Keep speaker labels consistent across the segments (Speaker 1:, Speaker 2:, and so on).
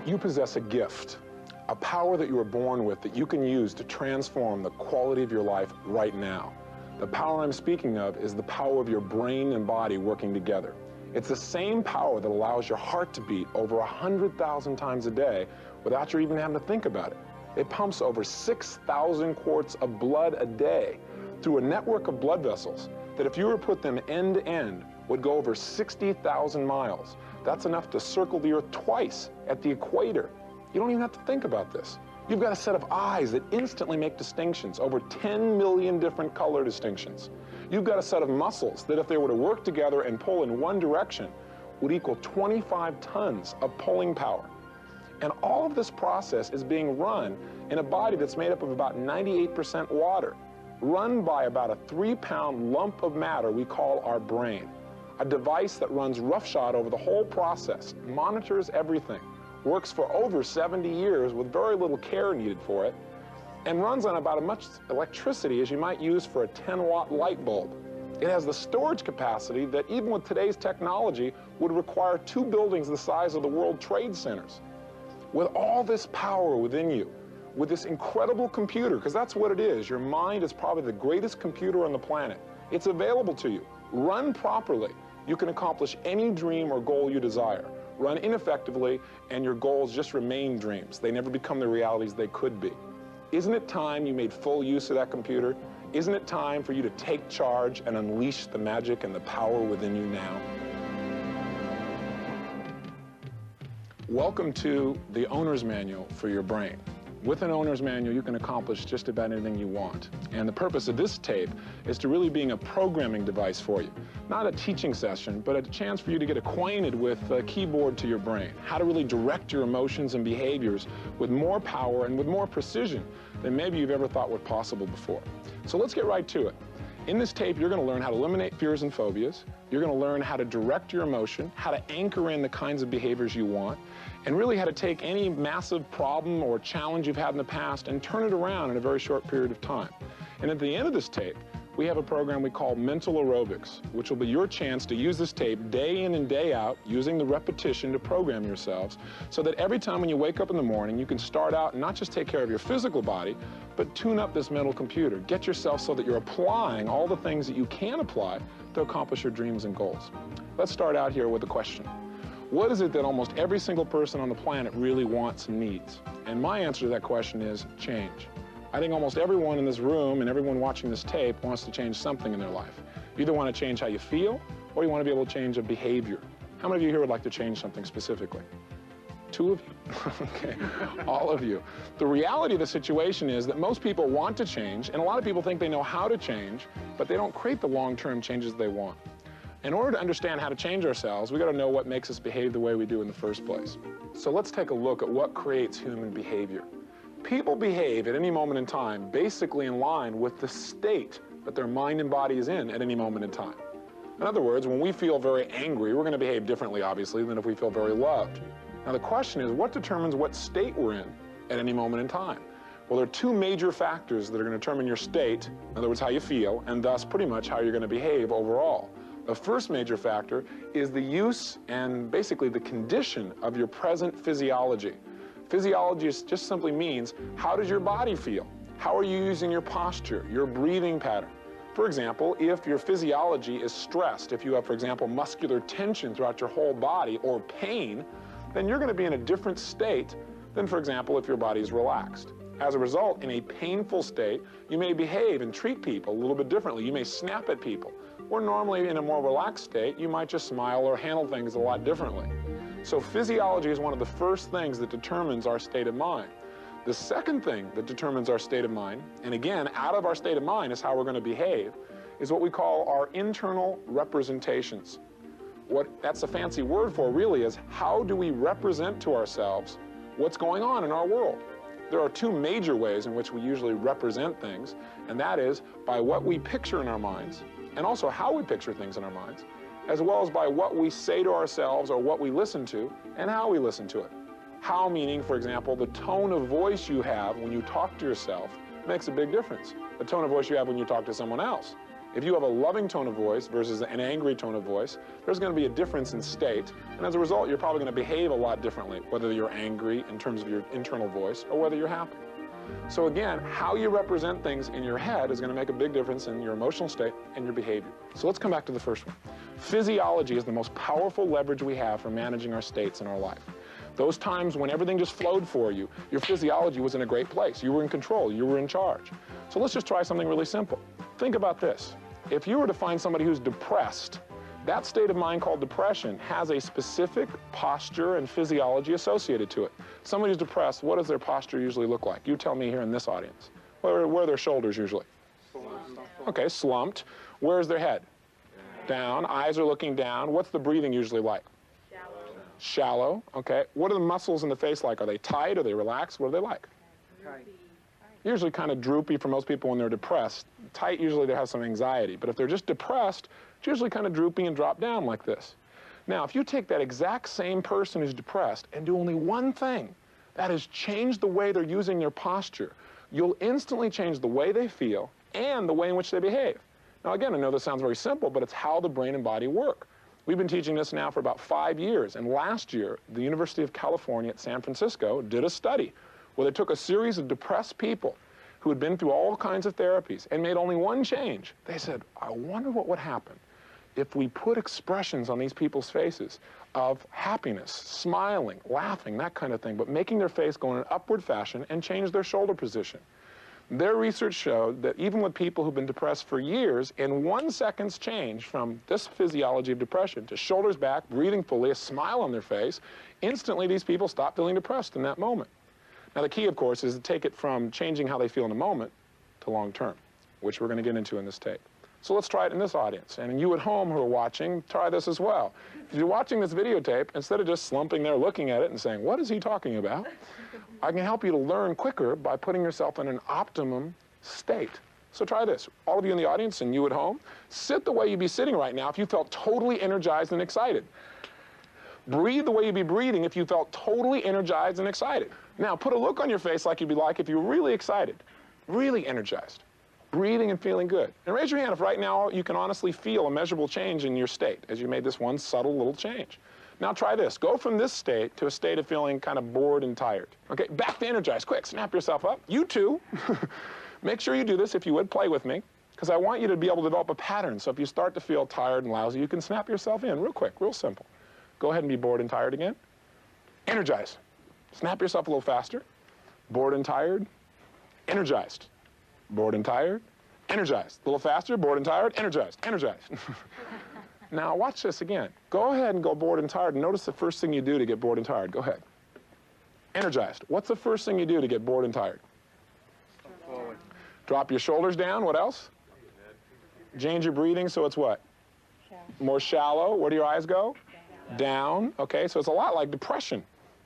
Speaker 1: You possess a gift, a power that you were born with that you can use to transform the quality of your life right now. The power I'm speaking of is the power of your brain and body working together. It's the same power that allows your heart to beat over 100,000 times a day without you even having to think about it. It pumps over 6,000 quarts of blood a day through a network of blood vessels that, if you were to put them end to end, would go over 60,000 miles. That's enough to circle the Earth twice at the equator. You don't even have to think about this. You've got a set of eyes that instantly make distinctions, over 10 million different color distinctions. You've got a set of muscles that, if they were to work together and pull in one direction, would equal 25 tons of pulling power. And all of this process is being run in a body that's made up of about 98% water, run by about a 3-pound lump of matter we call our brain. A device that runs roughshod over the whole process, monitors everything, works for over 70 years with very little care needed for it, and runs on about as much electricity as you might use for a 10-watt light bulb. It has the storage capacity that, even with today's technology, would require 2 buildings the size of the World Trade Centers. With all this power within you, with this incredible computer, because that's what it is, your mind is probably the greatest computer on the planet. It's available to you. Run properly, you can accomplish any dream or goal you desire. Run ineffectively, and your goals just remain dreams. They never become the realities they could be. Isn't it time you made full use of that computer? Isn't it time for you to take charge and unleash the magic and the power within you now? Welcome to the owner's manual for your brain. With an owner's manual, you can accomplish just about anything you want. And the purpose of this tape is to really being a programming device for you. Not a teaching session, but a chance for you to get acquainted with a keyboard to your brain, how to really direct your emotions and behaviors with more power and with more precision than maybe you've ever thought were possible before. So let's get right to it. In this tape, you're going to learn how to eliminate fears and phobias. You're going to learn how to direct your emotion, how to anchor in the kinds of behaviors you want, and really how to take any massive problem or challenge you've had in the past and turn it around in a very short period of time. And at the end of this tape, we have a program we call Mental Aerobics, which will be your chance to use this tape day in and day out, using the repetition to program yourselves, so that every time when you wake up in the morning, you can start out and not just take care of your physical body, but tune up this mental computer. Get yourself so that you're applying all the things that you can apply to accomplish your dreams and goals. Let's start out here with a question. What is it that almost every single person on the planet really wants and needs? And my answer to that question is change. I think almost everyone in this room and everyone watching this tape wants to change something in their life. You either want to change how you feel, or you want to be able to change a behavior. How many of you here would like to change something specifically? 2 of you? Okay, all of you. The reality of the situation is that most people want to change, and a lot of people think they know how to change, but they don't create the long-term changes they want. In order to understand how to change ourselves, we got to know what makes us behave the way we do in the first place. So let's take a look at what creates human behavior. People behave at any moment in time basically in line with the state that their mind and body is in at any moment in time. In other words, when we feel very angry, we're going to behave differently, obviously, than if we feel very loved. Now, the question is, what determines what state we're in at any moment in time? Well, there are 2 major factors that are going to determine your state, in other words, how you feel, and thus pretty much how you're going to behave overall. The first major factor is the use and basically the condition of your present physiology. Physiology just simply means, how does your body feel? How are you using your posture, your breathing pattern? For example, if your physiology is stressed, if you have, for example, muscular tension throughout your whole body or pain, then you're going to be in a different state than, for example, if your body is relaxed. As a result, in a painful state, you may behave and treat people a little bit differently. You may snap at people. Or normally, in a more relaxed state, you might just smile or handle things a lot differently. So physiology is one of the first things that determines our state of mind. The second thing that determines our state of mind, and again, out of our state of mind is how we're going to behave, is what we call our internal representations. What that's a fancy word for really is, how do we represent to ourselves what's going on in our world? There are 2 major ways in which we usually represent things, and that is by what we picture in our minds, and also how we picture things in our minds, as well as by what we say to ourselves or what we listen to and how we listen to it. How meaning, for example, the tone of voice you have when you talk to yourself makes a big difference. The tone of voice you have when you talk to someone else If you have a loving tone of voice versus an angry tone of voice, there's going to be a difference in state, and as a result, you're probably going to behave a lot differently, whether you're angry in terms of your internal voice or whether you're happy. So again, how you represent things in your head is going to make a big difference in your emotional state and your behavior. So let's come back to the first one. Physiology is the most powerful leverage we have for managing our states in our life. Those times when everything just flowed for you, your physiology was in a great place. You were in control. You were in charge. So let's just try something really simple. Think about this. If you were to find somebody who's depressed, that state of mind called depression has a specific posture and physiology associated to it. Somebody who's depressed, what does their posture usually look like? You tell me here in this audience. Where are their shoulders usually? Okay, slumped. Where's their head? Down. Eyes are looking down. What's the breathing usually like? Shallow, okay. What are the muscles in the face like? Are they tight? Are they relaxed? What are they like?
Speaker 2: Tight.
Speaker 1: Usually kind of droopy for most people when they're depressed. Tight, usually they have some anxiety. But if they're just depressed, it's usually kind of droopy and drop down like this. Now, if you take that exact same person who's depressed and do only one thing, that is change the way they're using their posture, you'll instantly change the way they feel and the way in which they behave. Now, again, I know this sounds very simple, but it's how the brain and body work. We've been teaching this now for about 5 years, and last year, the University of California at San Francisco did a study where they took a series of depressed people who had been through all kinds of therapies and made only one change. They said, I wonder what would happen if we put expressions on these people's faces of happiness, smiling, laughing, that kind of thing, but making their face go in an upward fashion and change their shoulder position. Their research showed that even with people who've been depressed for years, in 1 second's change from this physiology of depression to shoulders back, breathing fully, a smile on their face, instantly these people stop feeling depressed in that moment. Now the key, of course, is to take it from changing how they feel in a moment to long term, which we're going to get into in this tape. So let's try it in this audience. And you at home who are watching, try this as well. If you're watching this videotape, instead of just slumping there looking at it and saying, what is he talking about? I can help you to learn quicker by putting yourself in an optimum state. So try this. All of you in the audience and you at home, sit the way you'd be sitting right now if you felt totally energized and excited. Breathe the way you'd be breathing if you felt totally energized and excited. Now, put a look on your face like you'd be like if you were really excited, really energized, breathing and feeling good. And raise your hand if right now you can honestly feel a measurable change in your state as you made this one subtle little change. Now try this. Go from this state to a state of feeling kind of bored and tired. Okay, back to energized. Quick, snap yourself up. You too. Make sure you do this if you would. Play with me, because I want you to be able to develop a pattern. So if you start to feel tired and lousy, you can snap yourself in real quick, real simple. Go ahead and be bored and tired again. Energized. Snap yourself a little faster. Bored and tired. Energized. Bored and tired. Energized. A little faster. Bored and tired. Energized. Energized. Now watch this again. Go ahead and go bored and tired. And notice the first thing you do to get bored and tired. Go ahead. Energized. What's the first thing you do to get bored and tired?
Speaker 2: Forward.
Speaker 1: Drop your shoulders down. What else? Change your breathing so it's what? More shallow. Where do your eyes go? Down. Okay, so it's a lot like depression.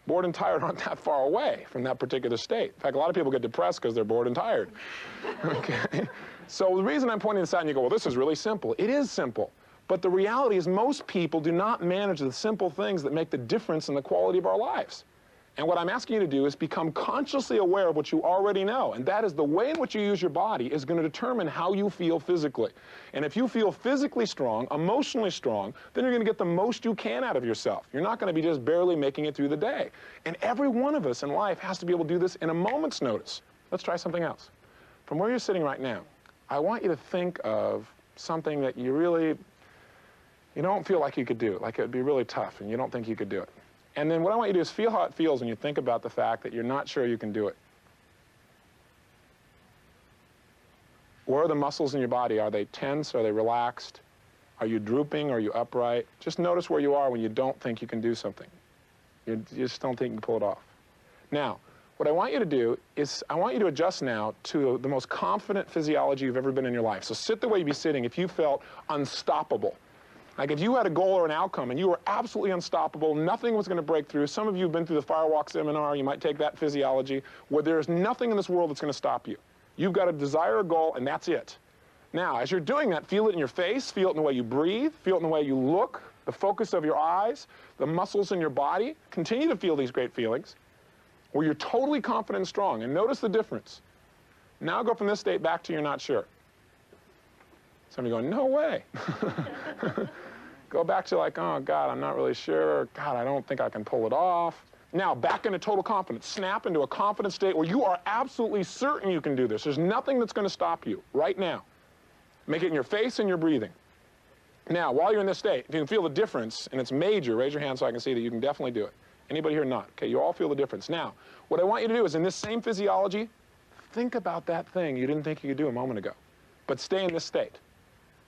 Speaker 1: Bored and tired aren't that far away from that particular state. In fact, a lot of people get depressed because they're bored and tired. Okay? So the reason I'm pointing this out and you go, well, this is really simple. It is simple. But the reality is most people do not manage the simple things that make the difference in the quality of our lives. And what I'm asking you to do is become consciously aware of what you already know. And that is the way in which you use your body is going to determine how you feel physically. And if you feel physically strong, emotionally strong, then you're going to get the most you can out of yourself. You're not going to be just barely making it through the day. And every one of us in life has to be able to do this in a moment's notice. Let's try something else. From where you're sitting right now, I want you to think of something that you don't feel like you could do, like it would be really tough and you don't think you could do it. And then what I want you to do is feel how it feels when you think about the fact that you're not sure you can do it. Where are the muscles in your body? Are they tense? Are they relaxed? Are you drooping? Are you upright? Just notice where you are when you don't think you can do something. You just don't think you can pull it off. Now, what I want you to do is I want you to adjust now to the most confident physiology you've ever been in your life. So sit the way you'd be sitting if you felt unstoppable. Like if you had a goal or an outcome and you were absolutely unstoppable, nothing was going to break through. Some of you have been through the Firewalk seminar. You might take that physiology where there's nothing in this world that's going to stop you. You've got to desire a goal, and that's it. Now, as you're doing that, feel it in your face, feel it in the way you breathe, feel it in the way you look, the focus of your eyes, the muscles in your body. Continue to feel these great feelings where you're totally confident and strong. And notice the difference. Now go from this state back to you're not sure. Somebody going, no way. Go back to like, oh, God, I'm not really sure. God, I don't think I can pull it off. Now, back into total confidence. Snap into a confident state where you are absolutely certain you can do this. There's nothing that's going to stop you right now. Make it in your face and your breathing. Now, while you're in this state, if you can feel the difference, and it's major, raise your hand so I can see that you can definitely do it. Anybody here not? Okay, you all feel the difference. Now, what I want you to do is in this same physiology, think about that thing you didn't think you could do a moment ago, but stay in this state.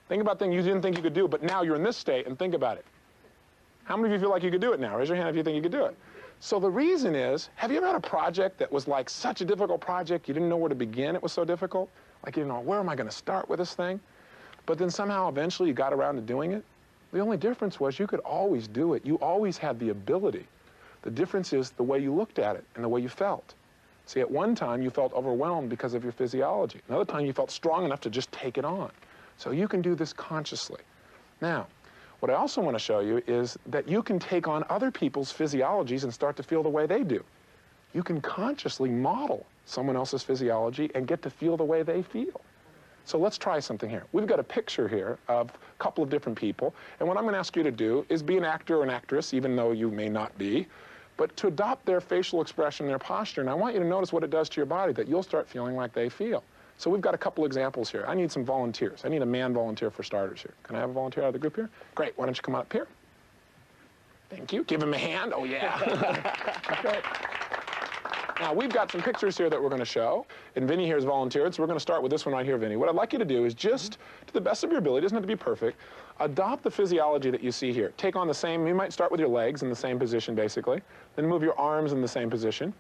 Speaker 1: Think about things you didn't think you could do, but now you're in this state, and think about it. How many of you feel like you could do it now? Raise your hand if you think you could do it. So the reason is, have you ever had a project that was like such a difficult project, you didn't know where to begin, it was so difficult? Like, you know, where am I going to start with this thing? But then somehow eventually you got around to doing it? The only difference was you could always do it. You always had the ability. The difference is the way you looked at it and the way you felt. See, at one time you felt overwhelmed because of your physiology. Another time you felt strong enough to just take it on. So you can do this consciously. Now, what I also want to show you is that you can take on other people's physiologies and start to feel the way they do. You can consciously model someone else's physiology and get to feel the way they feel. So let's try something here. We've got a picture here of a couple of different people, and what I'm going to ask you to do is be an actor or an actress, even though you may not be, but to adopt their facial expression, their posture, and I want you to notice what it does to your body, that you'll start feeling like they feel. So we've got a couple examples here. I need some volunteers. I need a man volunteer for starters here. Can I have a volunteer out of the group here? Great. Why don't you come up here? Thank you. Give him a hand. Oh, yeah. Okay. Now, we've got some pictures here that we're going to show, and Vinny here has volunteered, so we're going to start with this one right here, Vinny. What I'd like you to do is just, to the best of your ability, it doesn't have to be perfect, adopt the physiology that you see here. Take on the same, you might start with your legs in the same position, basically. Then move your arms in the same position.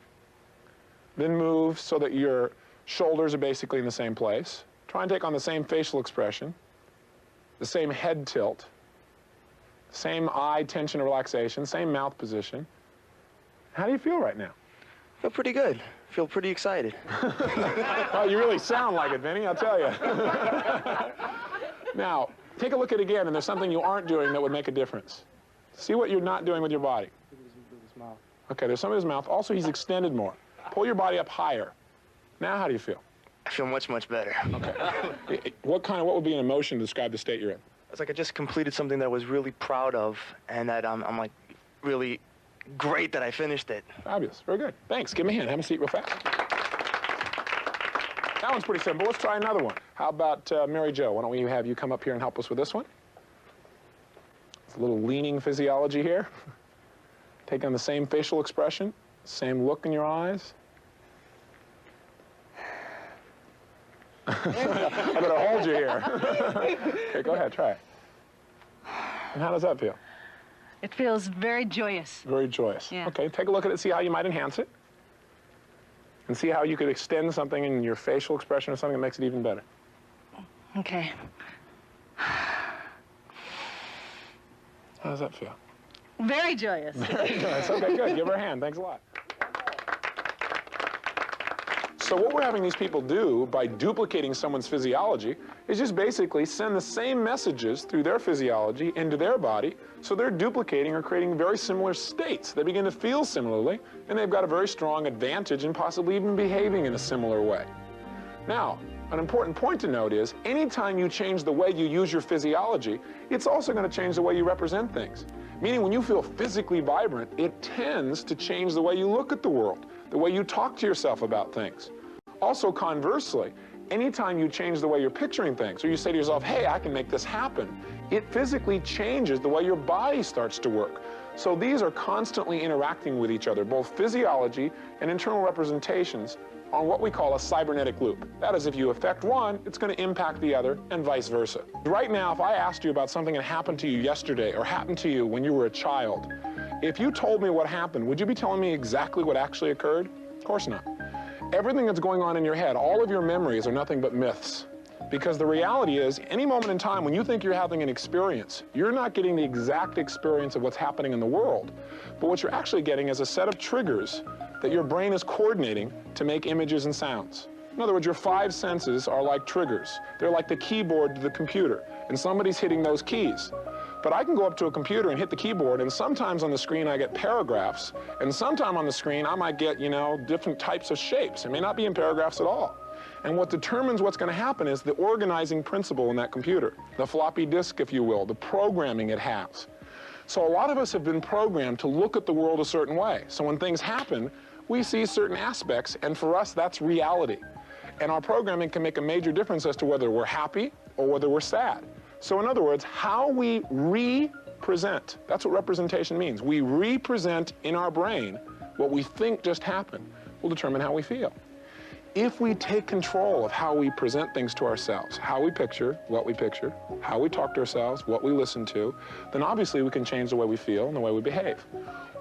Speaker 1: Then move so that your shoulders are basically in the same place. Try and take on the same facial expression, the same head tilt, same eye tension or relaxation, same mouth position. How do you feel right now?
Speaker 3: I feel pretty good. I feel pretty excited.
Speaker 1: Oh, you really sound like it, Vinny, I'll tell you. Now, take a look at it again, and there's something you aren't doing that would make a difference. See what you're not doing with your body. Okay, there's some of his mouth. Also, he's extended more. Pull your body up higher. Now, how do you feel?
Speaker 3: I feel much, much better.
Speaker 1: Okay. What would be an emotion to describe the state you're in?
Speaker 3: It's like I just completed something that I was really proud of, and that I'm like really great that I finished it.
Speaker 1: Fabulous. Very good. Thanks. Give me a hand. Have a seat real fast. That one's pretty simple. Let's try another one. How about Mary Jo? Why don't we have you come up here and help us with this one? It's a little leaning physiology here. Take on the same facial expression, same look in your eyes. I better hold you here. Okay, go ahead, try it. And how does that feel?
Speaker 4: It feels very joyous.
Speaker 1: Very joyous.
Speaker 4: Yeah.
Speaker 1: Okay, take a look at it, see how you might enhance it. And see how you could extend something in your facial expression or something that makes it even better.
Speaker 4: Okay.
Speaker 1: How does that feel?
Speaker 4: Very joyous.
Speaker 1: Very joyous. Okay, good. Give her a hand. Thanks a lot. So what we're having these people do by duplicating someone's physiology is just basically send the same messages through their physiology into their body, so they're duplicating or creating very similar states. They begin to feel similarly, and they've got a very strong advantage in possibly even behaving in a similar way. Now, an important point to note is, anytime you change the way you use your physiology, it's also going to change the way you represent things. Meaning when you feel physically vibrant, it tends to change the way you look at the world, the way you talk to yourself about things. Also, conversely, anytime you change the way you're picturing things, or you say to yourself, hey, I can make this happen, it physically changes the way your body starts to work. So these are constantly interacting with each other, both physiology and internal representations, on what we call a cybernetic loop. That is, if you affect one, it's going to impact the other, and vice versa. Right now, if I asked you about something that happened to you yesterday, or happened to you when you were a child, if you told me what happened, would you be telling me exactly what actually occurred? Of course not. Everything that's going on in your head, all of your memories are nothing but myths. Because the reality is, any moment in time when you think you're having an experience, you're not getting the exact experience of what's happening in the world. But what you're actually getting is a set of triggers that your brain is coordinating to make images and sounds. In other words, your five senses are like triggers. They're like the keyboard to the computer, and somebody's hitting those keys. But I can go up to a computer and hit the keyboard, and sometimes on the screen I get paragraphs, and sometime on the screen I might get, different types of shapes. It may not be in paragraphs at all. And what determines what's going to happen is the organizing principle in that computer, the floppy disk, if you will, the programming it has. So a lot of us have been programmed to look at the world a certain way. So when things happen, we see certain aspects, and for us, that's reality. And our programming can make a major difference as to whether we're happy or whether we're sad. So in other words, how we represent, that's what representation means. We represent in our brain what we think just happened will determine how we feel. If we take control of how we present things to ourselves, how we picture, what we picture, how we talk to ourselves, what we listen to, then obviously we can change the way we feel and the way we behave.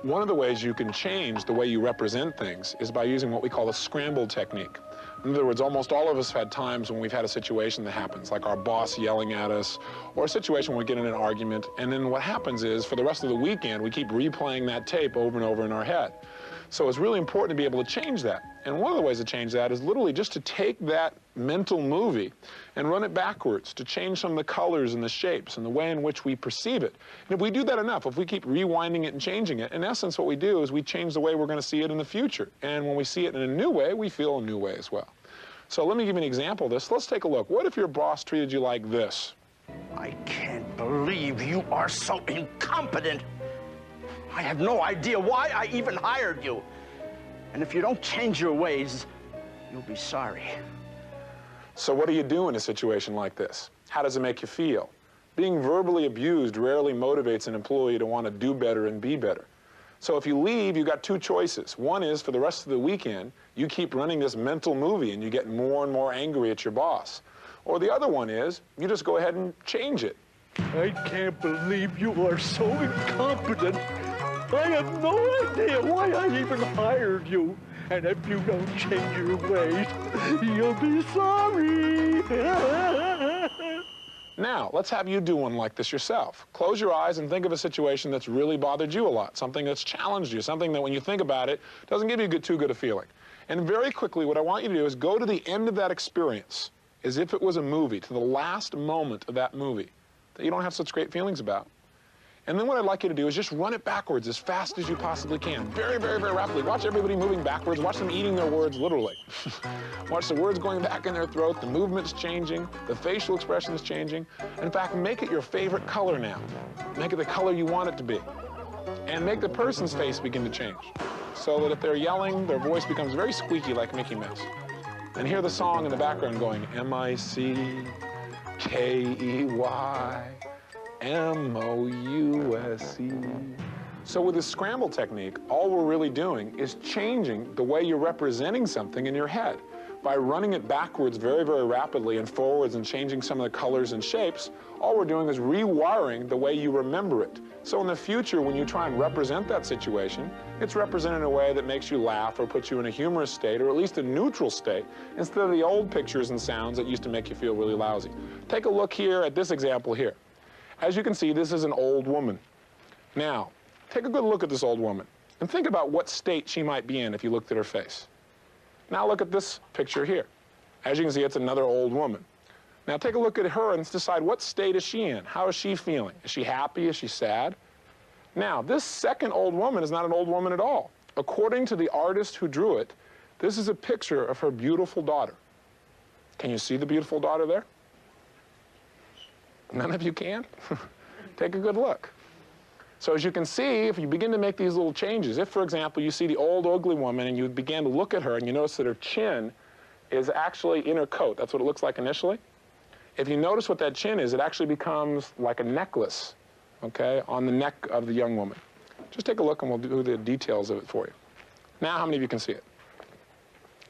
Speaker 1: One of the ways you can change the way you represent things is by using what we call a scramble technique. In other words, almost all of us have had times when we've had a situation that happens, like our boss yelling at us, or a situation where we get in an argument, and then what happens is, for the rest of the weekend, we keep replaying that tape over and over in our head. So it's really important to be able to change that. And one of the ways to change that is literally just to take that mental movie and run it backwards, to change some of the colors and the shapes and the way in which we perceive it. And if we do that enough, if we keep rewinding it and changing it, in essence what we do is we change the way we're going to see it in the future. And when we see it in a new way, we feel a new way as well. So let me give you an example of this. Let's take a look. What if your boss treated you like this?
Speaker 5: I can't believe you are so incompetent. I have no idea why I even hired you. And if you don't change your ways, you'll be sorry.
Speaker 1: So what do you do in a situation like this? How does it make you feel? Being verbally abused rarely motivates an employee to want to do better and be better. So if you leave, you've got two choices. One is for the rest of the weekend, you keep running this mental movie and you get more and more angry at your boss. Or the other one is, you just go ahead and change it.
Speaker 5: I can't believe you are so incompetent. I have no idea why I even hired you. And if you don't change your ways, you'll be sorry.
Speaker 1: Now, let's have you do one like this yourself. Close your eyes and think of a situation that's really bothered you a lot, something that's challenged you, something that when you think about it, doesn't give you too good a feeling. And very quickly, what I want you to do is go to the end of that experience, as if it was a movie, to the last moment of that movie that you don't have such great feelings about. And then what I'd like you to do is just run it backwards as fast as you possibly can. Very, very, very rapidly. Watch everybody moving backwards. Watch them eating their words, literally. Watch the words going back in their throat, the movement's changing, the facial expression is changing. In fact, make it your favorite color now. Make it the color you want it to be. And make the person's face begin to change. So that if they're yelling, their voice becomes very squeaky like Mickey Mouse. And hear the song in the background going, M-I-C-K-E-Y. M-O-U-S-E. So with this scramble technique, all we're really doing is changing the way you're representing something in your head. By running it backwards very, very rapidly and forwards and changing some of the colors and shapes, all we're doing is rewiring the way you remember it. So in the future, when you try and represent that situation, it's represented in a way that makes you laugh or puts you in a humorous state, or at least a neutral state, instead of the old pictures and sounds that used to make you feel really lousy. Take a look here at this example here. As you can see, this is an old woman. Now, take a good look at this old woman and think about what state she might be in if you looked at her face. Now look at this picture here. As you can see, it's another old woman. Now take a look at her and decide what state is she in? How is she feeling? Is she happy? Is she sad? Now, this second old woman is not an old woman at all. According to the artist who drew it, this is a picture of her beautiful daughter. Can you see the beautiful daughter there? None of you can? Take a good look. So as you can see, if you begin to make these little changes, if, for example, you see the old ugly woman and you begin to look at her and you notice that her chin is actually in her coat, that's what it looks like initially. If you notice what that chin is, it actually becomes like a necklace, okay, on the neck of the young woman. Just take a look and we'll do the details of it for you. Now, how many of you can see it?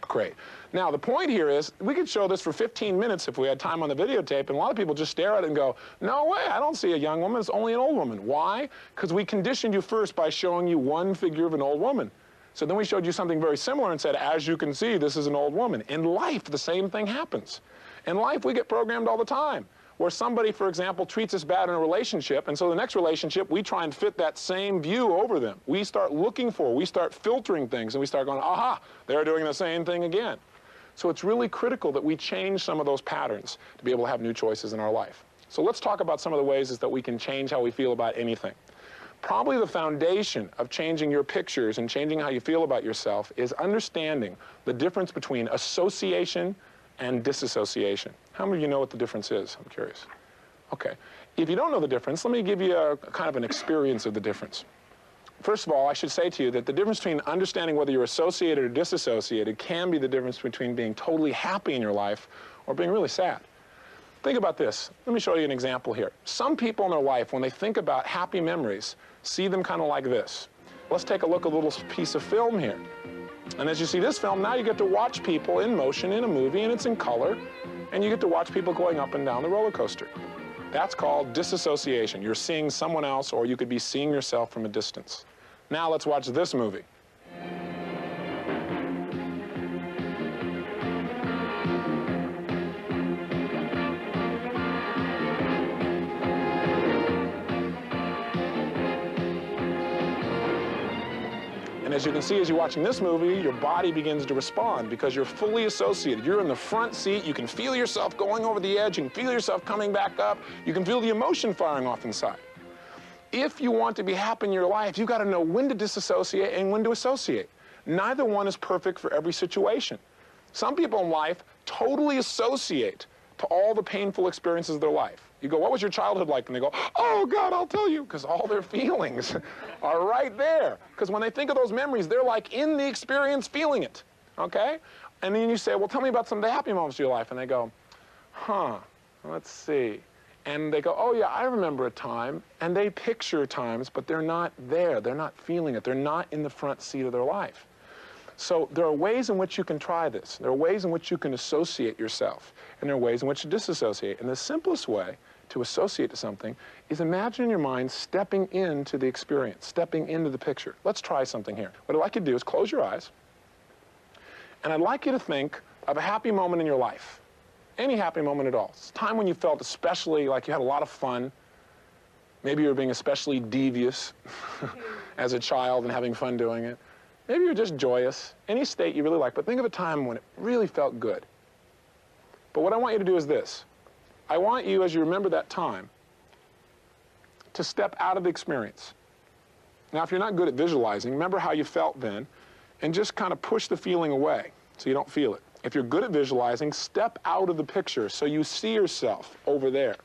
Speaker 1: Great. Now, the point here is we could show this for 15 minutes if we had time on the videotape, and a lot of people just stare at it and go, no way, I don't see a young woman, it's only an old woman. Why? Because we conditioned you first by showing you one figure of an old woman. So then we showed you something very similar and said, as you can see, this is an old woman. In life, the same thing happens. In life, we get programmed all the time, where somebody, for example, treats us bad in a relationship, and so the next relationship, we try and fit that same view over them. We start looking for, we start filtering things, and we start going, aha, they're doing the same thing again. So it's really critical that we change some of those patterns to be able to have new choices in our life. So let's talk about some of the ways that we can change how we feel about anything. Probably the foundation of changing your pictures and changing how you feel about yourself is understanding the difference between association and disassociation. How many of you know what the difference is? I'm curious. Okay. If you don't know the difference, let me give you a kind of an experience of the difference. First of all, I should say to you that the difference between understanding whether you're associated or disassociated can be the difference between being totally happy in your life or being really sad. Think about this. Let me show you an example here. Some people in their life, when they think about happy memories, see them kind of like this. Let's take a look at a little piece of film here. And as you see this film, now you get to watch people in motion in a movie, and it's in color, and you get to watch people going up and down the roller coaster. That's called disassociation. You're seeing someone else, or you could be seeing yourself from a distance. Now let's watch this movie. And as you can see, as you're watching this movie, your body begins to respond because you're fully associated. You're in the front seat. You can feel yourself going over the edge. You can feel yourself coming back up. You can feel the emotion firing off inside. If you want to be happy in your life, you've got to know when to disassociate and when to associate. Neither one is perfect for every situation. Some people in life totally associate to all the painful experiences of their life. You go, what was your childhood like? And they go, oh, God, I'll tell you, because all their feelings are right there. Because when they think of those memories, they're like in the experience feeling it, okay? And then you say, well, tell me about some of the happy moments of your life. And they go, let's see. And they go, oh, yeah, I remember a time. And they picture times, but they're not there. They're not feeling it. They're not in the front seat of their life. So there are ways in which you can try this. There are ways in which you can associate yourself. And there are ways in which to disassociate. And the simplest way to associate to something is imagine in your mind stepping into the experience, stepping into the picture. Let's try something here. What I'd like you to do is close your eyes. And I'd like you to think of a happy moment in your life. Any happy moment at all. It's a time when you felt especially like you had a lot of fun. Maybe you were being especially devious as a child and having fun doing it. Maybe you're just joyous. Any state you really like, but think of a time when it really felt good. But what I want you to do is this. I want you, as you remember that time, to step out of the experience. Now, if you're not good at visualizing, remember how you felt then, and just kind of push the feeling away so you don't feel it. If you're good at visualizing, step out of the picture so you see yourself over there.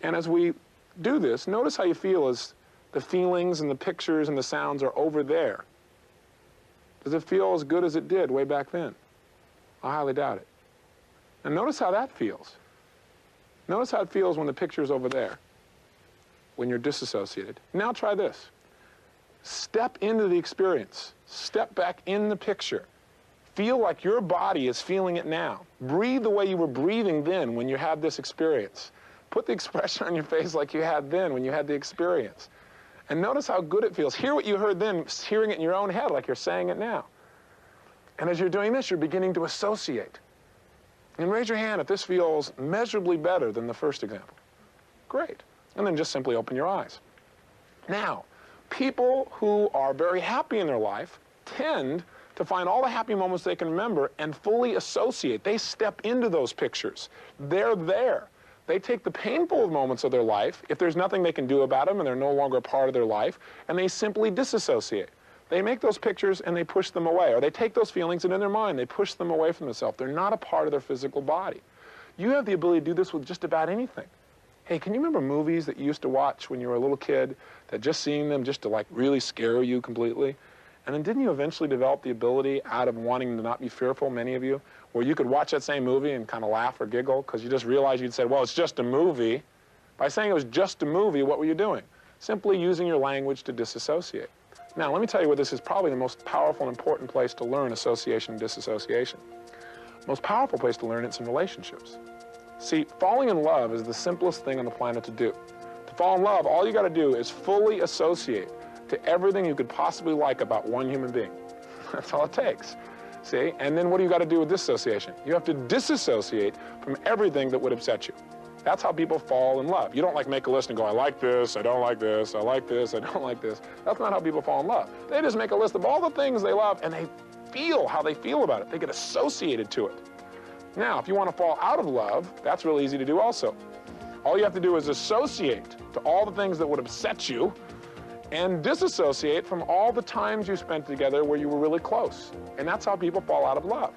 Speaker 1: And as we do this, notice how you feel as the feelings and the pictures and the sounds are over there. Does it feel as good as it did way back then? I highly doubt it. And notice how that feels. Notice how it feels when the picture's over there, when you're disassociated. Now try this. Step into the experience. Step back in the picture. Feel like your body is feeling it now. Breathe the way you were breathing then when you had this experience. Put the expression on your face like you had then when you had the experience. And notice how good it feels. Hear what you heard then, hearing it in your own head like you're saying it now. And as you're doing this, you're beginning to associate. And raise your hand if this feels measurably better than the first example. Great. And then just simply open your eyes. Now, people who are very happy in their life tend to find all the happy moments they can remember and fully associate. They step into those pictures. They're there. They take the painful moments of their life, if there's nothing they can do about them and they're no longer a part of their life, and they simply disassociate. They make those pictures and they push them away. Or they take those feelings and in their mind, they push them away from themselves. They're not a part of their physical body. You have the ability to do this with just about anything. Hey, can you remember movies that you used to watch when you were a little kid, that just seeing them just to like really scare you completely? And then didn't you eventually develop the ability out of wanting to not be fearful, many of you, where you could watch that same movie and kind of laugh or giggle because you just realized you'd said, well, it's just a movie. By saying it was just a movie, what were you doing? Simply using your language to disassociate. Now, let me tell you where this is probably the most powerful and important place to learn association and disassociation. The most powerful place to learn it's in relationships. See, falling in love is the simplest thing on the planet to do. To fall in love, all you got to do is fully associate to everything you could possibly like about one human being. That's all it takes. See? And then what do you got to do with disassociation? You have to disassociate from everything that would upset you. That's how people fall in love. You don't like make a list and go, I like this, I don't like this, I like this, I don't like this. That's not how people fall in love. They just make a list of all the things they love and they feel how they feel about it. They get associated to it. Now, if you want to fall out of love, that's really easy to do also. All you have to do is associate to all the things that would upset you and disassociate from all the times you spent together where you were really close. And that's how people fall out of love.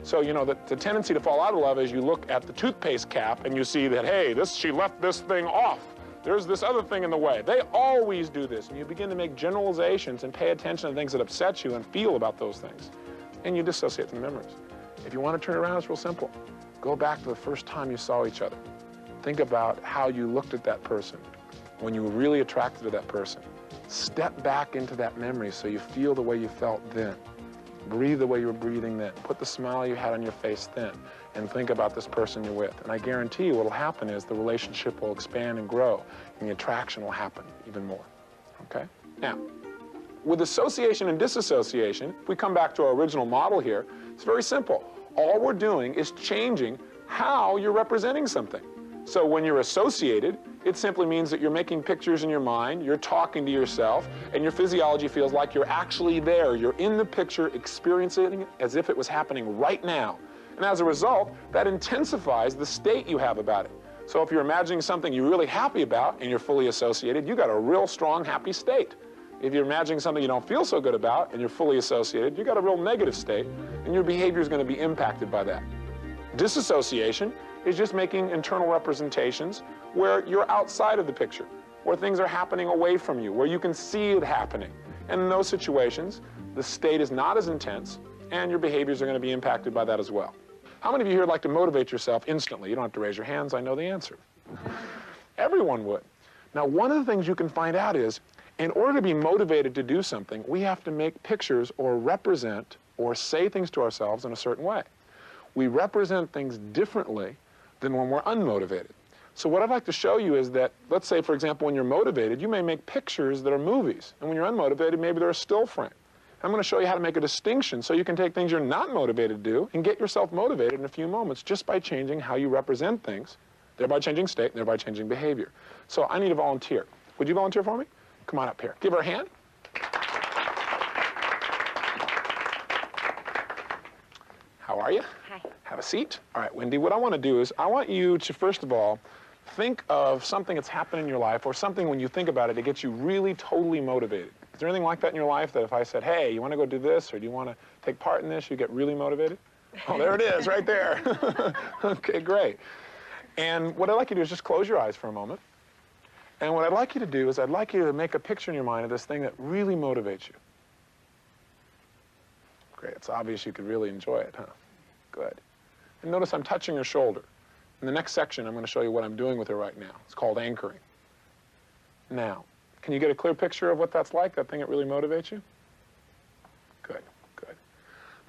Speaker 1: So, you know, the tendency to fall out of love is you look at the toothpaste cap and you see that, hey, she left this thing off. There's this other thing in the way. They always do this. And you begin to make generalizations and pay attention to things that upset you and feel about those things. And you dissociate from the memories. If you want to turn it around, it's real simple. Go back to the first time you saw each other. Think about how you looked at that person when you were really attracted to that person. Step back into that memory so you feel the way you felt then. Breathe the way you were breathing then. Put the smile you had on your face then. And think about this person you're with. And I guarantee you what will happen is the relationship will expand and grow, and the attraction will happen even more. Okay? Now, with association and disassociation, if we come back to our original model here, it's very simple. All we're doing is changing how you're representing something. So when you're associated, it simply means that you're making pictures in your mind, you're talking to yourself, and your physiology feels like you're actually there. You're in the picture, experiencing it as if it was happening right now. And as a result, that intensifies the state you have about it. So if you're imagining something you're really happy about and you're fully associated, you got a real strong, happy state. If you're imagining something you don't feel so good about and you're fully associated, you got a real negative state, and your behavior is going to be impacted by that. Disassociation is just making internal representations where you're outside of the picture, where things are happening away from you, where you can see it happening. And in those situations, the state is not as intense, and your behaviors are going to be impacted by that as well. How many of you here would like to motivate yourself instantly? You don't have to raise your hands. I know the answer. Everyone would. Now, one of the things you can find out is, in order to be motivated to do something, we have to make pictures or represent or say things to ourselves in a certain way. We represent things differently than when we're unmotivated. So what I'd like to show you is that, let's say, for example, when you're motivated, you may make pictures that are movies. And when you're unmotivated, maybe they're a still frame. I'm going to show you how to make a distinction so you can take things you're not motivated to do and get yourself motivated in a few moments just by changing how you represent things, thereby changing state, and thereby changing behavior. So I need a volunteer. Would you volunteer for me? Come on up here. Give her a hand. How are you?
Speaker 6: Hi.
Speaker 1: Have a seat. All right, Wendy, what I want to do is I want you to, first of all, think of something that's happened in your life or something when you think about it, it gets you really totally motivated. Is there anything like that in your life that if I said, hey, you want to go do this or do you want to take part in this, you get really motivated? Oh, there it is, right there. Okay, great. And what I'd like you to do is just close your eyes for a moment. And what I'd like you to do is I'd like you to make a picture in your mind of this thing that really motivates you. Great, it's obvious you could really enjoy it, huh? Good. And notice I'm touching her shoulder. In the next section, I'm going to show you what I'm doing with her right now. It's called anchoring. Now, can you get a clear picture of what that's like, that thing that really motivates you? Good, good.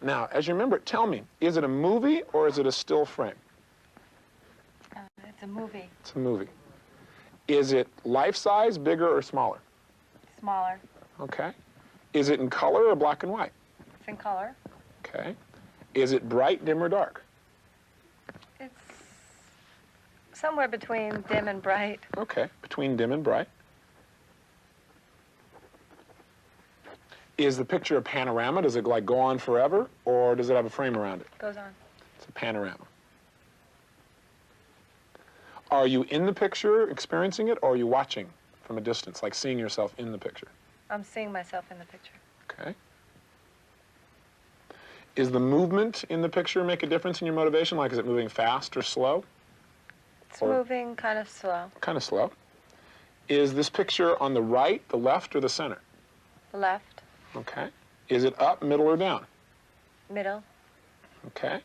Speaker 1: Now, as you remember, tell me, is it a movie or is it a still frame?
Speaker 6: It's a movie.
Speaker 1: It's a movie. Is it life-size, bigger, or smaller?
Speaker 6: Smaller.
Speaker 1: Okay. Is it in color or black and white?
Speaker 6: It's in color.
Speaker 1: Okay. Is it bright, dim, or dark?
Speaker 6: It's somewhere between dim and bright.
Speaker 1: Okay, between dim and bright. Is the picture a panorama? Does it like go on forever, or does it have a frame around it?
Speaker 6: Goes on.
Speaker 1: It's a panorama. Are you in the picture, experiencing it, or are you watching from a distance, like seeing yourself in the picture?
Speaker 6: I'm seeing myself in the picture.
Speaker 1: Okay. Is the movement in the picture make a difference in your motivation? Like, is it moving fast or slow?
Speaker 6: It's moving kind of slow.
Speaker 1: Kind of slow. Is this picture on the right, the left, or the center?
Speaker 6: The left.
Speaker 1: Okay. Is it up, middle, or down?
Speaker 6: Middle.
Speaker 1: Okay.